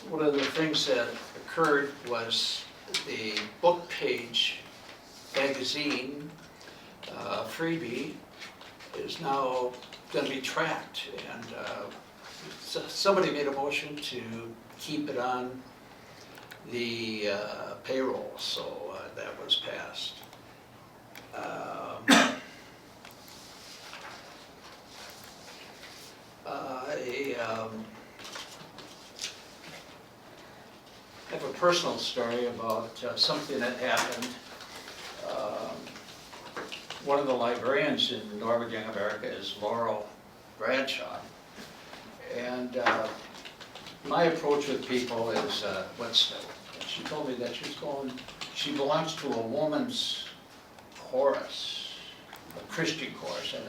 One of the things that occurred was the book page magazine freebie is now going to be tracked, and somebody made a motion to keep it on the payroll, so that was passed. I have a personal story about something that happened. One of the librarians in Norwood Young America is Laurel Bradshaw. And my approach with people is, she told me that she belongs to a woman's chorus, a Christian chorus, and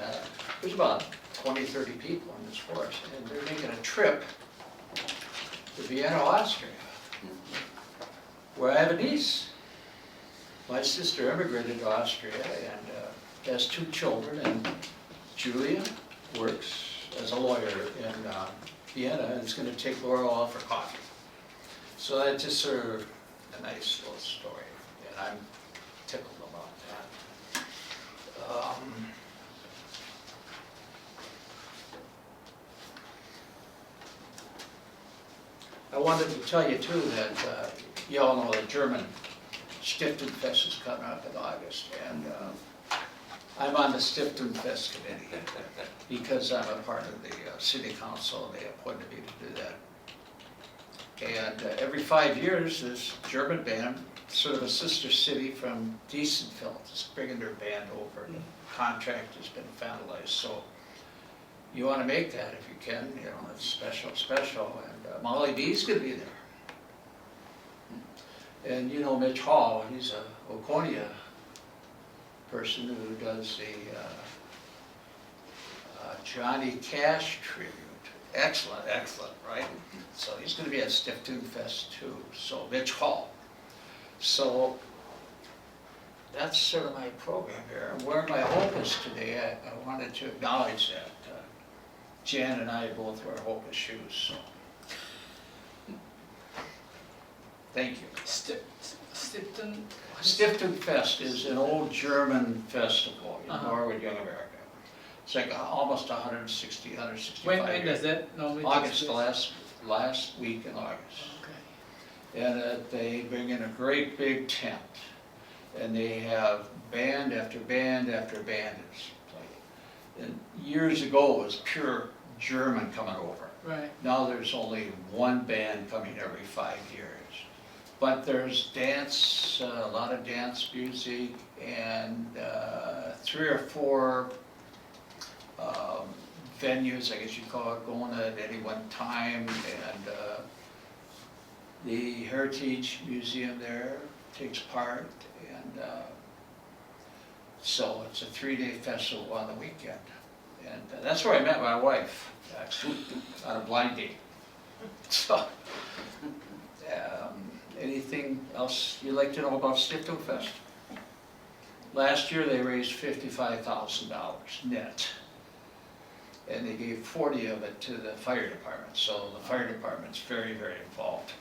there's about 20, 30 people in this chorus, and they're making a trip to Vienna, Austria, where I have a niece. My sister immigrated to Austria and has 2 children, and Julia works as a lawyer in Vienna, and is going to take Laurel out for coffee. So that's just sort of a nice little story, and I'm tickled about that. I wanted to tell you too that you all know the German Stiftenfest is coming up in August, and I'm on the Stiftenfest committee because I'm a part of the city council, and they appointed me to do that. And every 5 years, this German band, sort of a sister city from Diessenfeld, is bringing their band over. The contract has been finalized, so you want to make that if you can. You know, it's special, and Molly B's going to be there. And you know Mitch Hall, he's a Oconia person who does the Johnny Cash tribute. Excellent, right? So he's going to be at Stiftenfest too, so Mitch Hall. So that's sort of my program here. And where my hope is today, I wanted to acknowledge that Jan and I both wear Hocus shoes, so thank you. Stiftenfest is an old German festival in Norwood Young America. It's like almost 160, 165 When does that normally take August, place? last week in August. Okay. And they bring in a great big tent, and they have band after band after band. And years ago, it was pure German coming over. Right. Now there's only one band coming every 5 years. But there's dance, a lot of dance music, and 3 or 4 venues, I guess you'd call it, going at any one time. And the Heritage Museum there takes part. And so it's a 3-day festival on the weekend. And that's where I met my wife, actually, on a blind date. So, anything else you'd like to know about Stiftenfest? Last year they raised $55,000 net. And they gave 40 of it to the fire department. So the fire department's very, very involved.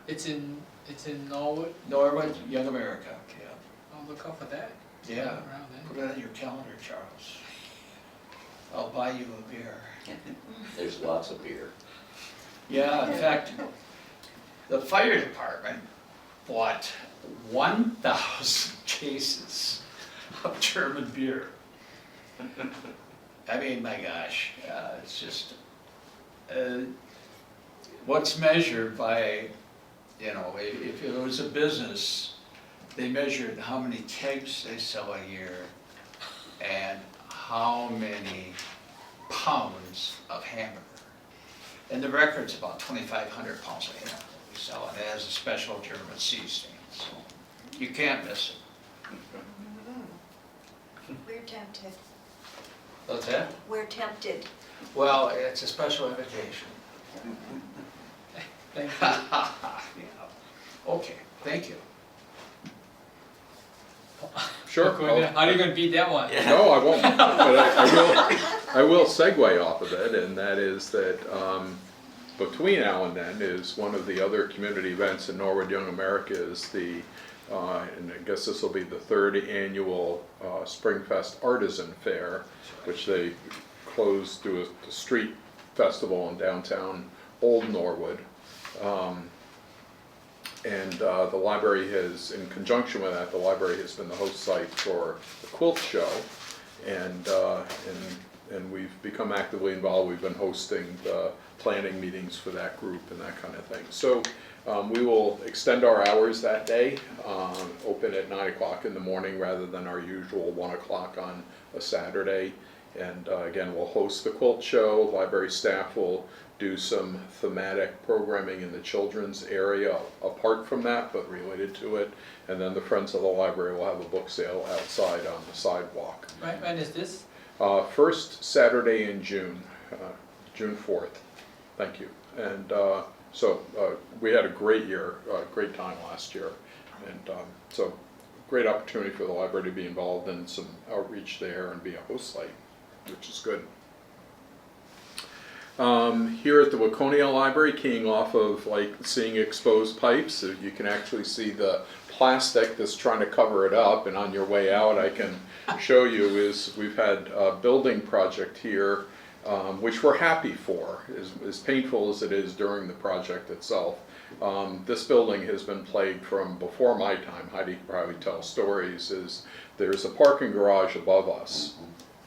It's in Norwood. Norwood, Young America, yeah. I'll look out for that. Yeah, Around then. put it on your calendar, Charles. I'll buy you a beer. There's lots of beer. Yeah, in fact, the fire department bought 1,000 cases of German beer. I mean, my gosh, it's just, what's measured by, you know, if it was a business, they measured how many kegs they sell a year and how many pounds of hamburger. And the record's about 2,500 pounds of hamburger we So it has a special German C stand, so you can't miss it. We're tempted. What's that? We're tempted. Well, it's a special invitation. Thank you. Yeah. Okay, thank you. Sure. How are you gonna beat that one? No, I won't, but I will segue off of it, and that is that between now and then is one of the other community events in Norwood Young America is the, and I guess this will be the 3rd annual Springfest Artisan Fair, which they closed, do a street festival in downtown Old Norwood. And the library has, in conjunction with that, the library has been the host site for the quilt show, and we've become actively involved. We've been hosting the planning meetings for that group and that kind of thing. So we will extend our hours that day, open at 9 o'clock in the morning rather than our usual 1 o'clock on a Saturday. And again, we'll host the quilt show. Library staff will do some thematic programming in the children's area apart from that, but related to it. And then the Friends of the Library will have a book sale outside on the sidewalk. When is this? First Saturday in June, June 4th. Thank you. And so we had a great year, great time last year. And so great opportunity for the library to be involved in some outreach there and be a host site, which is good. Here at the Waconia Library, keying off of like seeing exposed pipes, you can actually see the plastic that's trying to cover it up, and on your way out I can show you is we've had a building project here, which we're happy for, as painful as it is during the project itself. This building has been plagued from before my time. Heidi could probably tell stories. There's a parking garage above us.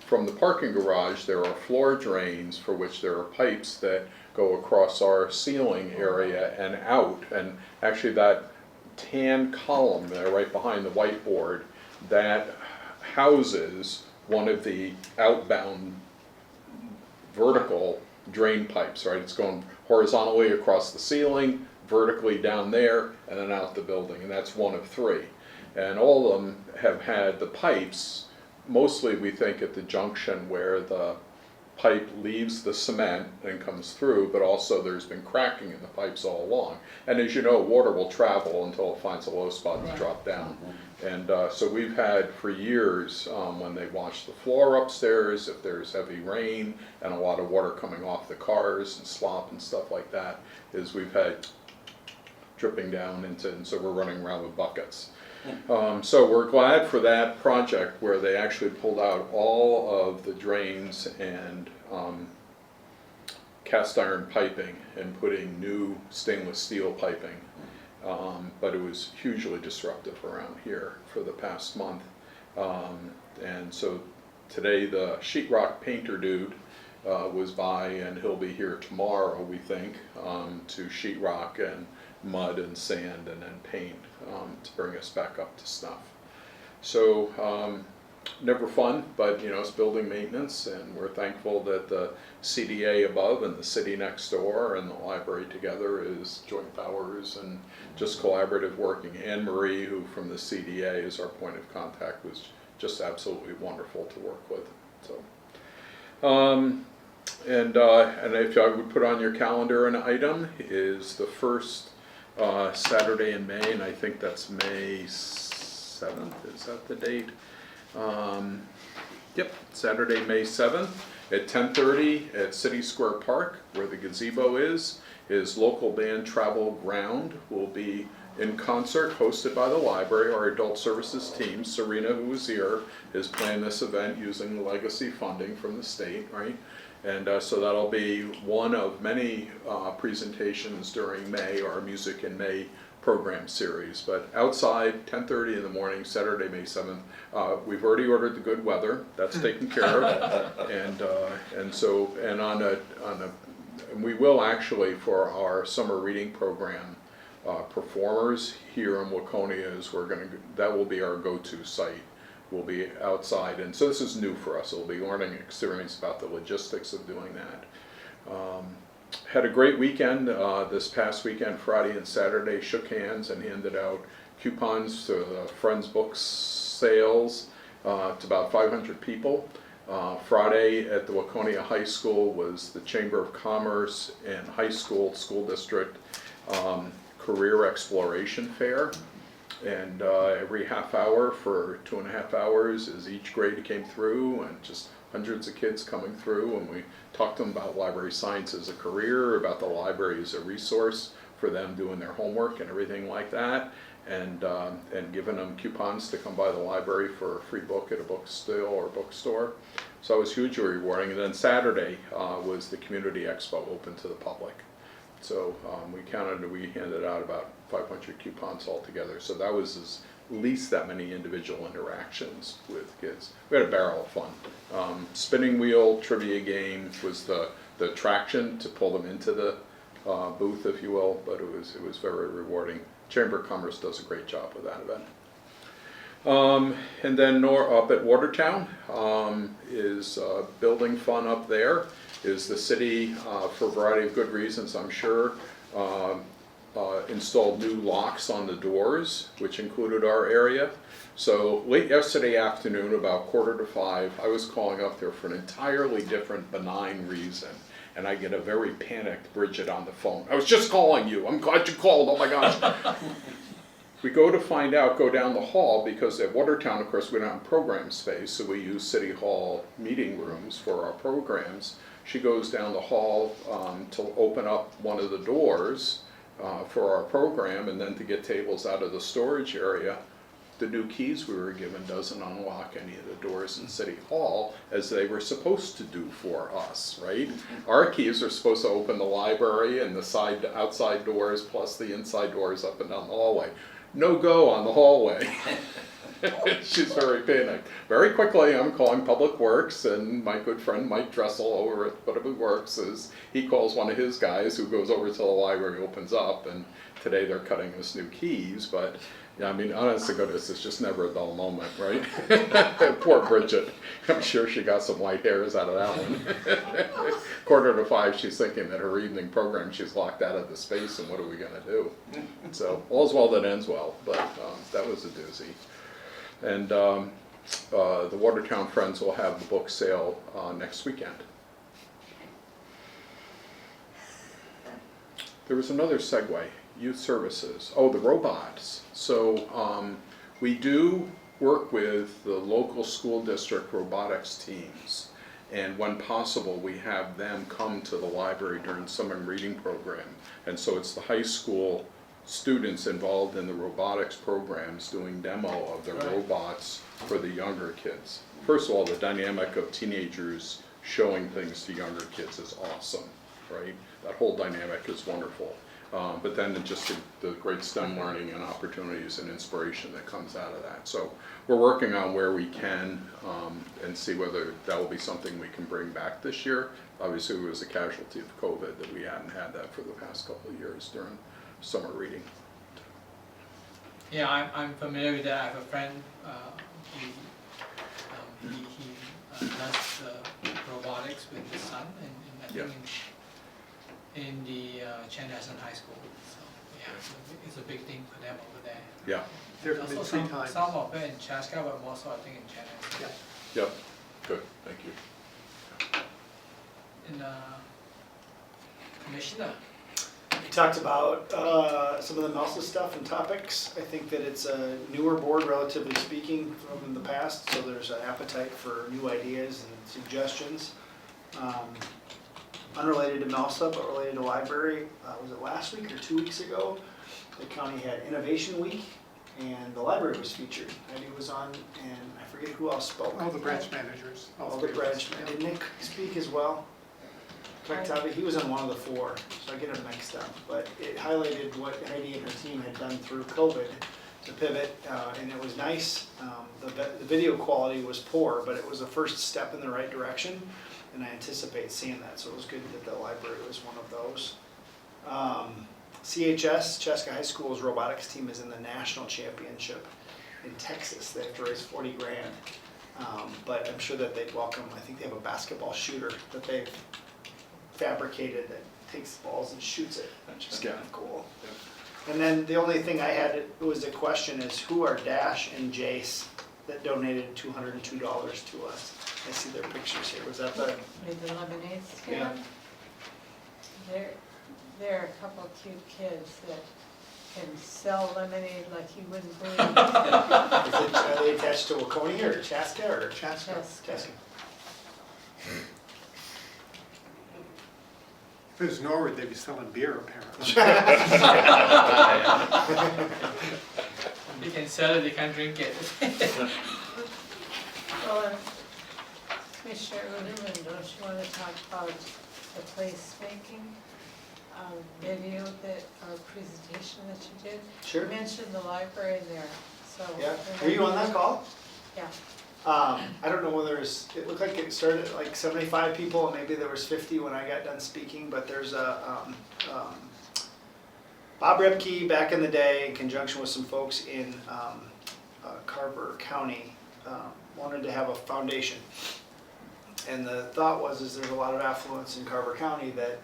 From the parking garage, there are floor drains for which there are pipes that go across our ceiling area and out. And actually that tan column there right behind the whiteboard, that houses one of the outbound vertical drain pipes, right? It's going horizontally across the ceiling, vertically down there, and then out the building. And that's one of 3. And all of them have had the pipes, mostly we think at the junction where the pipe leaves the cement and comes through, but also there's been cracking in the pipes all along. And as you know, water will travel until it finds a low spot to drop down. And so we've had for years, when they wash the floor upstairs, if there's heavy rain and a lot of water coming off the cars and slop and stuff like that, is we've had dripping down into, and so we're running around with buckets. So we're glad for that project where they actually pulled out all of the drains and cast iron piping and putting new stainless steel piping. But it was hugely disruptive around here for the past month. And so today the sheetrock painter dude was by, and he'll be here tomorrow, we think, to sheetrock and mud and sand and then paint to bring us back up to snuff. So never fun, but you know, it's building maintenance, and we're thankful that the CDA above and the city next door and the library together is joint powers and just collaborative working. Anne Marie, who from the CDA is our point of contact, was just absolutely wonderful to work with. So and if I would put on your calendar an item is the first Saturday in May, and I think that's May 7th, is that the date? Yep, Saturday, May 7th at 10:30 at City Square Park, where the gazebo is. His local band Travel Ground will be in concert, hosted by the library. Our adult services team, Serena, who was here, is playing this event using legacy funding from the state, right? And so that'll be one of many presentations during May, our Music in May program series. But outside, 10:30 in the morning, Saturday, May 7th. We've already ordered the good weather. That's taken care of. And we will actually, for our summer reading program, performers here in Waconia, that will be our go-to site. We'll be outside, and so this is new for us. It'll be a learning experience about the logistics of doing that. Had a great weekend this past weekend, Friday and Saturday, shook hands and handed out coupons to the Friends Books sales to about 500 people. Friday at the Waconia High School was the Chamber of Commerce and High School District Career Exploration Fair. And every half hour for 2.5 hours as each grade came through, and just hundreds of kids coming through, and we talked to them about library science as a career, about the library as a resource for them doing their homework and everything like that, and giving them coupons to come by the library for a free book at a book sale or bookstore. So it was hugely rewarding. And then Saturday was the Community Expo open to the public. So we handed out about 500 coupons altogether. So that was at least that many individual interactions with kids. We had a barrel of fun. Spinning wheel trivia game was the attraction to pull them into the booth, if you will, but it was very rewarding. Chamber of Commerce does a great job with that event. And then up at Watertown is building fun up there. Is the city, for a variety of good reasons, I'm sure, installed new locks on the doors, which included our area. So late yesterday afternoon, about 4:45, I was calling up there for an entirely different benign reason. And I get a very panicked Bridget on the phone. I was just calling you. I'm glad you called. Oh my gosh. We go to find out, go down the hall, because at Watertown, of course, we don't have program space, so we use City Hall meeting rooms for our programs. She goes down the hall to open up one of the doors for our program, and then to get tables out of the storage area. The new keys we were given doesn't unlock any of the doors in City Hall as they were supposed to do for us, right? Our keys are supposed to open the library and the outside doors plus the inside doors up and down the hallway. No go on the hallway. She's very panicked. Very quickly, I'm calling Public Works, and my good friend Mike Dressel over at Public Works he calls one of his guys who goes over to the library, opens up, and today they're cutting us new keys. But yeah, I mean, honest to goodness, it's just never a dull moment, right? Poor Bridget. I'm sure she got some white hairs out of that one. 4:45, she's thinking that her evening program, she's locked out of the space, and what are we going to do? So all's well that ends well, but that was a doozy. And the Watertown Friends will have the book sale next weekend. There was another segue, youth services. Oh, the robots. So we do work with the local school district robotics teams. And when possible, we have them come to the library during summer reading program. And so it's the high school students involved in the robotics programs doing demo of their robots for the younger kids. First of all, the dynamic of teenagers showing things to younger kids is awesome, right? That whole dynamic is wonderful. But then just the great STEM learning and opportunities and inspiration that comes out of that. So we're working on where we can and see whether that will be something we can bring back this year. Obviously, it was a casualty of COVID that we hadn't had that for the past couple of years during summer reading. Yeah, I'm familiar with that. I have a friend, he does robotics with his son, and I think in the Chanhassen High School. So yeah, it's a big thing for them over there. Yeah. They're Also mid-free times. some of it in Chaska, but more so I think in Chanhassen. Yeah. Yep. Good. Thank you. And Commissioner. We talked about some of the MELSA stuff and topics. I think that it's a newer board, relatively speaking, from the past, so there's an appetite for new ideas and suggestions. Unrelated to MELSA, but related to library, was it last week or 2 weeks ago? The county had Innovation Week, and the library was featured. Eddie was on, and I forget who else spoke. All the branch managers. All the branch managers. Did Nick speak as well? Correct, Tavi? He was on one of the four, so I get him mixed up. But it highlighted what Heidi and her team had done through COVID to pivot, and it was nice. The video quality was poor, but it was a first step in the right direction, and I anticipate seeing that. So it was good that the library was one of those. CHS, Chaska High School's robotics team is in the national championship in Texas. They have to raise 40 grand, but I'm sure that they'd welcome. I think they have a basketball shooter that they've fabricated that takes balls and shoots it, which is Yeah. kind of cool. And then the only thing I had was a question is who are Dash and Jace that donated $202 to us? I see their pictures here. Was that the? With the lemonade Yeah. stand. They're a couple cute kids that can sell lemonade like you wouldn't believe. Are they attached to Waconia or Chaska or? Chaska. Chaska. If it was Norwood, they'd be selling beer apparently. They can sell it, they can't drink it. Well, Commissioner Uderman, don't you want to talk about the placemaking video that, or presentation that you did? Sure. You mentioned the library in there, so. Yeah. Were you on that call? Yeah. I don't know whether it looked like it started at like 75 people, and maybe there was 50 when I got done speaking, but there's a, Bob Repke back in the day, in conjunction with some folks in Carver County, wanted to have a foundation. And the thought was is there's a lot of affluence in Carver County that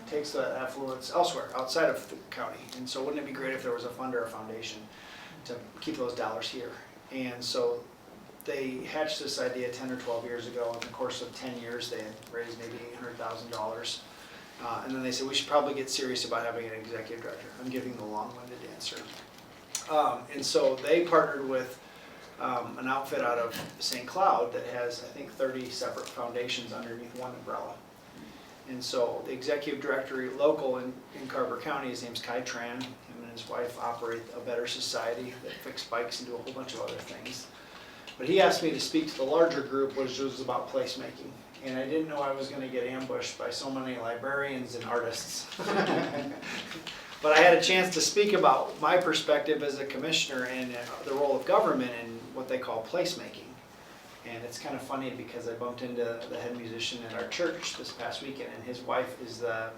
takes that affluence elsewhere, outside of the county. And so wouldn't it be great if there was a fund or a foundation to keep those dollars here? And so they hatched this idea 10 or 12 years ago. In the course of 10 years, they had raised maybe $800,000. And then they said, we should probably get serious about having an executive director. I'm giving the long-winded answer. And so they partnered with an outfit out of St. Cloud that has, I think, 30 separate foundations underneath one umbrella. And so the executive director local in Carver County, his name's Kai Tran. Him and his wife operate a Better Society that fix bikes and do a whole bunch of other things. But he asked me to speak to the larger group, which was about placemaking. And I didn't know I was going to get ambushed by so many librarians and artists. But I had a chance to speak about my perspective as a commissioner and the role of government in what they call placemaking. And it's kind of funny because I bumped into the head musician at our church this past weekend, and his wife is the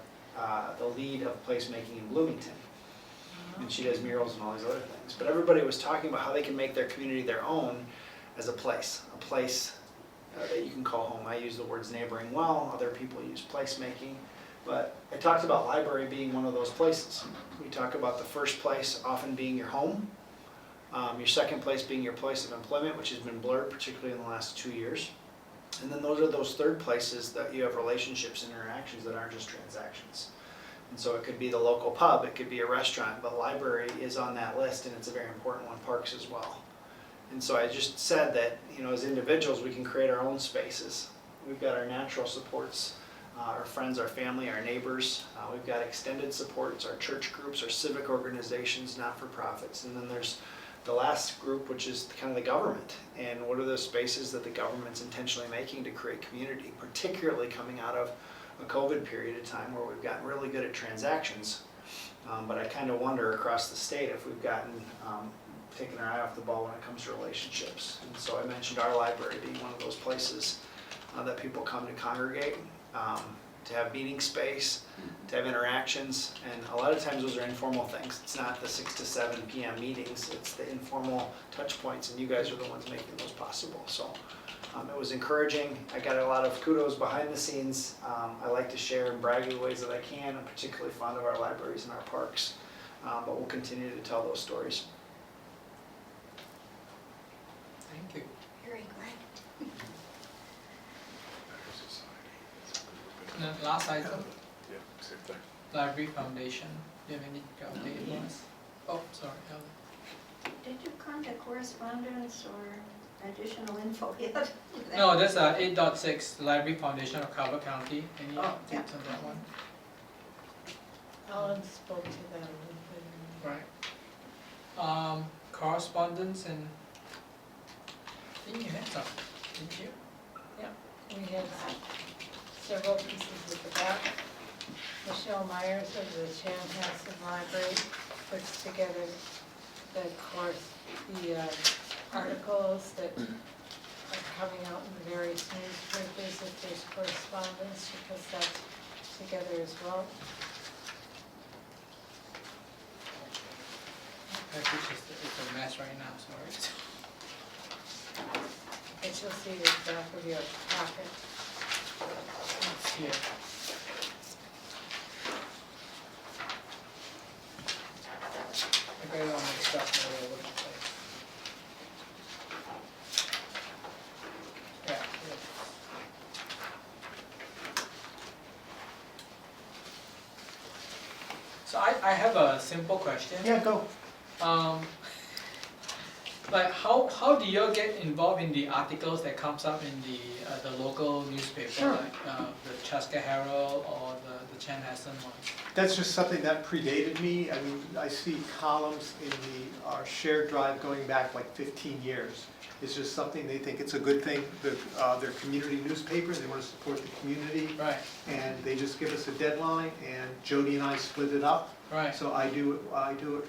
lead of placemaking in Bloomington. And she does murals and all these other things. But everybody was talking about how they can make their community their own as a place that you can call home. I use the words neighboring well, other people use placemaking. But I talked about library being one of those places. We talk about the first place often being your home, your second place being your place of employment, which has been blurred, particularly in the last 2 years. And then those are those third places that you have relationships and interactions that aren't just transactions. And so it could be the local pub, it could be a restaurant, but library is on that list, and it's a very important one, parks as well. And so I just said that, as individuals, we can create our own spaces. We've got our natural supports, our friends, our family, our neighbors. We've got extended supports, our church groups, our civic organizations, not-for-profits. And then there's the last group, which is kind of the government. And what are those spaces that the government's intentionally making to create community, particularly coming out of a COVID period of time where we've gotten really good at transactions. But I kind of wonder across the state if we've gotten taken our eye off the ball when it comes to relationships. And so I mentioned our library being one of those places that people come to congregate, to have meeting space, to have interactions, and a lot of times those are informal things. It's not the 6 to 7 p.m. meetings, it's the informal touch points, and you guys are the ones making those possible. So it was encouraging. I got a lot of kudos behind the scenes. I like to share and brag in the ways that I can. I'm particularly fond of our libraries and our parks, but we'll continue to tell those stories. Thank you. Very great. And then last item, Yeah, same thing. Library Foundation. Do you have any update on us? Oh, sorry. Did you contact correspondence or additional info yet? No, that's 8.6, Library Foundation of Carver County. Any Oh, updates yeah. on that one? Alan spoke to them a little bit. Right. Correspondence and I think you had some, didn't you? We had several pieces at the back. Michelle Myers of the Chanhassen Library puts together the articles that are coming out in the various newspapers if there's correspondence. She puts that together as well. It's a mess right now, sorry. But you'll see the back of your packet. It's here. stuff all over the place. Yeah. So I have a simple question. Yeah, go. Like how do you get involved in the articles that comes up in the local newspaper, Sure. like the Chaska Herald or the Chanhassen one? That's just something that predated me. I mean, I see columns in our shared drive going back like 15 years. It's just something they think it's a good thing. Their community newspaper, they want to support the community. Right, And they just give us a deadline, and Jody and I split it up. right. So I do it,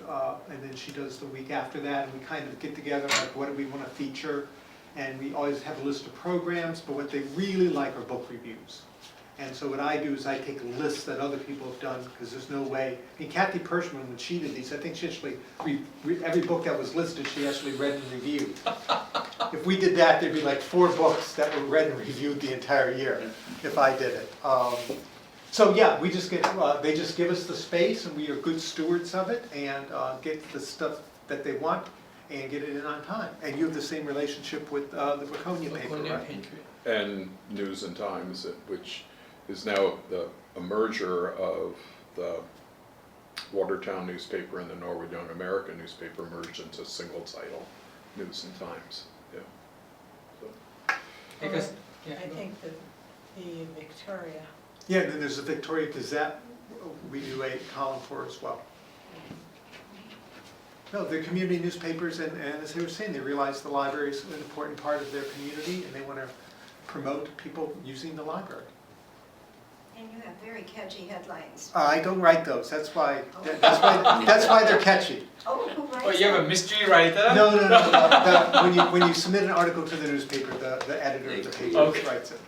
and then she does the week after that, and we kind of get together, like, what do we want to feature? And we always have a list of programs, but what they really like are book reviews. And so what I do is I take lists that other people have done, because there's no way, I mean, Kathy Pershman, when she did these, I think she actually, every book that was listed, she actually read and reviewed. If we did that, there'd be like 4 books that were read and reviewed the entire year, if I did it. So yeah, we just get, they just give us the space, and we are good stewards of it, and get the stuff that they want, and get it in on time. And you have the same relationship with the Waconia paper, Waconia right? Patriot. And News and Times, which is now a merger of the Watertown newspaper and the Norwood Young American newspaper merged into a single title, News and Times, yeah. So, Because, yeah. I think the Victoria. Yeah, and then there's the Victoria Gazette, we do a column for as well. No, they're community newspapers, and as they were saying, they realize the library is an important part of their community, and they want to promote people using the library. And you have very catchy headlines. I don't write those, that's why they're catchy. Oh, who writes Oh, you have a them? mystery writer? No, when you submit an article to the newspaper, the editor of the paper Okay. writes it.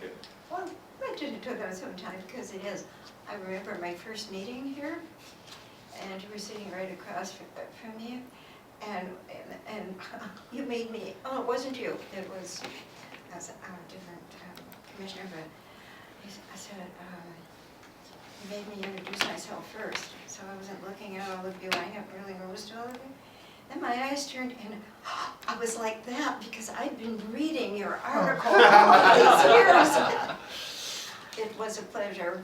Well, that didn't took us some time, because it is. I remember my first meeting here, and you were sitting right across from me, and you made me, oh, it wasn't you, it was a different commissioner, but I said, you made me introduce myself first, so I wasn't looking at all of you, I haven't really noticed all of you. Then my eyes turned, and I was like that, because I'd been reading your article all these years. It was a pleasure.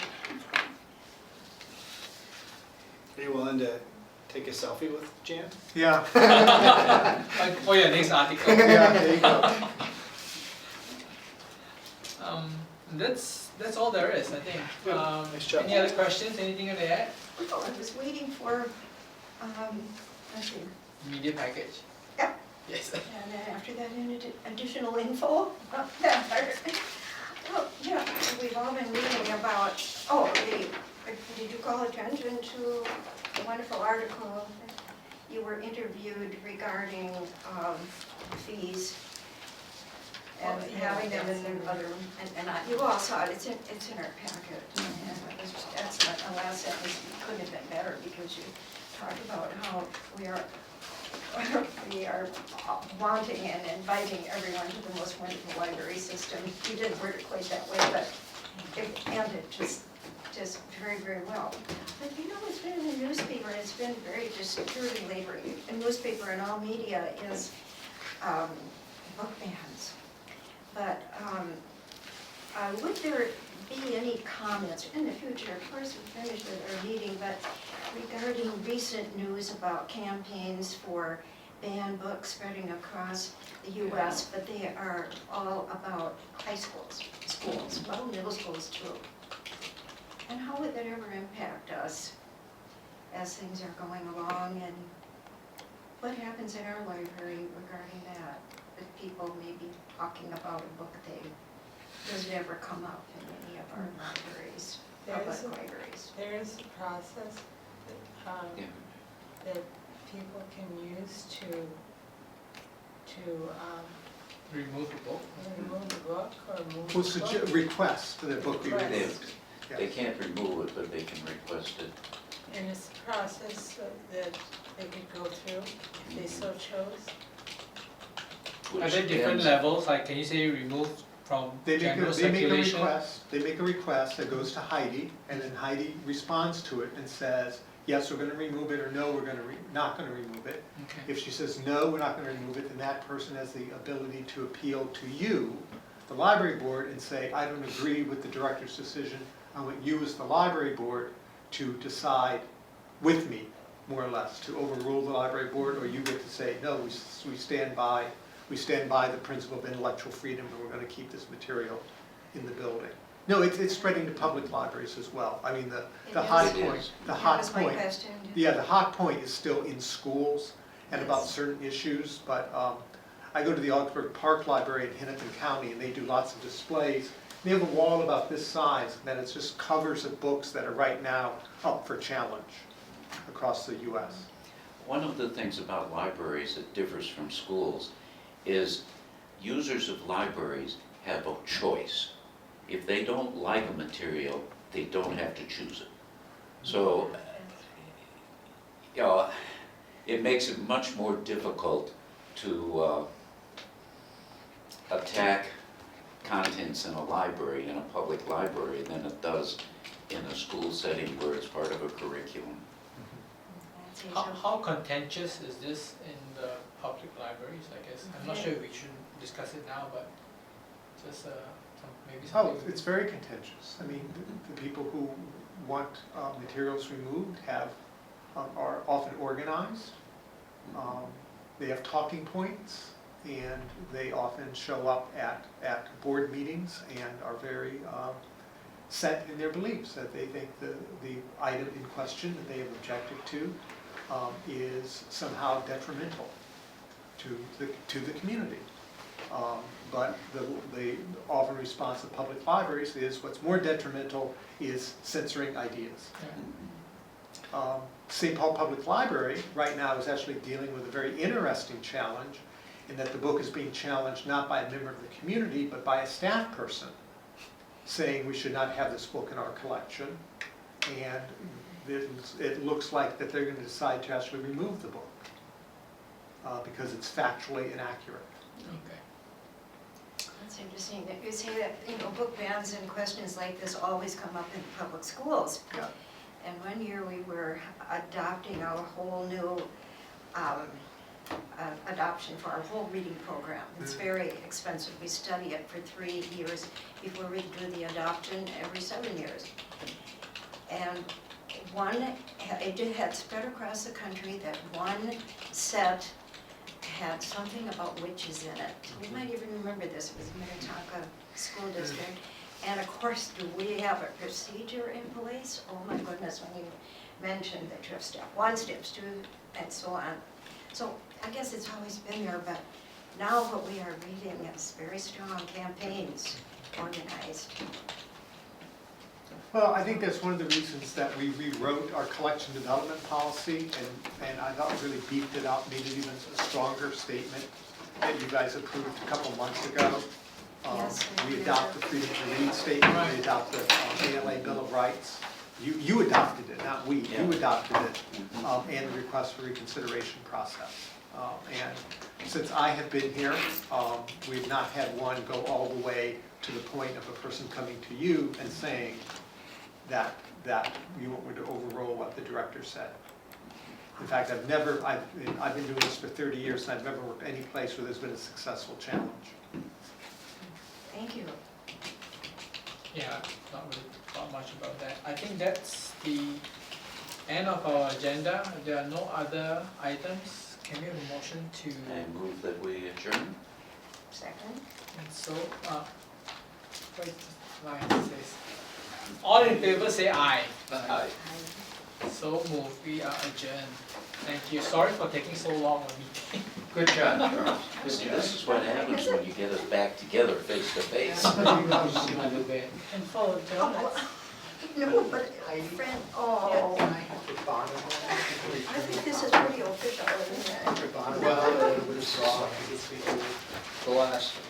Are you willing to take a selfie with Jan? Yeah, Like for your next article. yeah, there you go. That's all there is, I think. Good. Nice job. Any other questions, anything you want to add? Oh, I was waiting for, let's see, Media package? Yeah. Yes. and then after that, additional info. Well, yeah, we've all been reading about, did you call attention to the wonderful article? You were interviewed regarding fees and Oh, yeah, having them in that's the other, you all saw it, it's in our packet. And it was just excellent, the last sentence couldn't have been better, because you talk about how we are wanting and inviting everyone to the most wonderful library system. You didn't word it quite that way, but it ended just very, very well. But you know, it's been in the newspaper, and it's been very disturbing lately. A newspaper and all media is book bans. But would there be any comments in the future? Of course, we finished with our meeting, but regarding recent news about campaigns for banned books spreading across the U.S., but they are all about high schools, well, middle schools too. And how would that ever impact us as things are going along? And what happens in our library regarding that? That people may be talking about a book that doesn't ever come up in any of our libraries, public libraries. There is a process Yeah. that people can use to Remove the book. remove the book or move Well, the book. request to the book be Request. removed. They can't remove it, but they can request it. And it's a process that they could go through if they so chose. Are which there different ends- levels, like can you say remove from general circulation? They make a request that goes to Heidi, and then Heidi responds to it and says, yes, we're gonna remove it, or no, we're not gonna remove it. Okay. If she says, no, we're not gonna remove it, then that person has the ability to appeal to you, the library board, and say, I don't agree with the director's decision. I want you as the library board to decide with me, more or less, to overrule the library board, or you get to say, no, we stand by the principle of intellectual freedom, and we're gonna keep this material in the building. No, it's spreading to public libraries as well. I mean, the It hot is. point, the That hot was my point. question. Yeah, the hot point is still in schools and about Yes. certain issues, but I go to the Augsburg Park Library in Hennepin County, and they do lots of displays. They have a wall about this size, and it's just covers of books that are right now up for challenge across the US. One of the things about libraries that differs from schools is users of libraries have a choice. If they don't like a material, they don't have to choose it. So, you know, it makes it much more difficult to attack contents in a library, in a public library, than it does in a school setting where it's part of a curriculum. How contentious is this in the public libraries, I guess? I'm not sure if we should discuss it now, but just maybe Oh, something. it's very contentious. I mean, the people who want materials removed are often organized. They have talking points, and they often show up at board meetings and are very set in their beliefs that they think the item in question that they have objected to is somehow detrimental to the community. But the often response of public libraries is what's more detrimental is censoring ideas. St. Paul Public Library right now is actually dealing with a very interesting challenge in that the book is being challenged not by a member of the community, but by a staff person saying we should not have this book in our collection. And it looks like that they're going to decide to actually remove the book because it's factually inaccurate. Okay. That's interesting that you say that, book bans and questions like this always come up in public schools. Yeah. And one year we were adopting our whole new adoption for our whole reading program. It's very expensive. We study it for 3 years before we do the adoption every 7 years. And it had spread across the country that one set had something about witches in it. You might even remember this, it was Minnetonka School District. And of course, do we have a procedure in place? Oh my goodness, when you mentioned that you have step 1, steps 2, and so on. So I guess it's always been there, but now what we are reading is very strong campaigns organized. Well, I think that's one of the reasons that we rewrote our collection development policy, and I thought really beefed it up, made it even a stronger statement that you guys approved a couple months ago. Yes, We adopted the freedom to read statement, we adopted ALA Bill of Rights. You adopted it, not we, you adopted it, and the request for reconsideration process. And since I have been here, we've not had one go all the way to the point of a person coming to you and saying that you want me to overrule what the director said. In fact, I've been doing this for 30 years, and I've never worked any place where there's been a successful challenge. Thank you. Yeah, not really thought much about that. I think that's the end of our agenda. If there are no other items, can we have a motion to? I move that we adjourn. Second? And so, what is this line says? All in favor say aye. Aye. So move, we are adjourned. Thank you. Sorry for taking so long a meeting. Good job, Charles. Good See, job. this is what happens when you get us back together face to face. And full of donuts. No, but friend, oh, Can I have the bottom I think this is pretty official, isn't it? one? Well, It was raw, I could see it. The last one.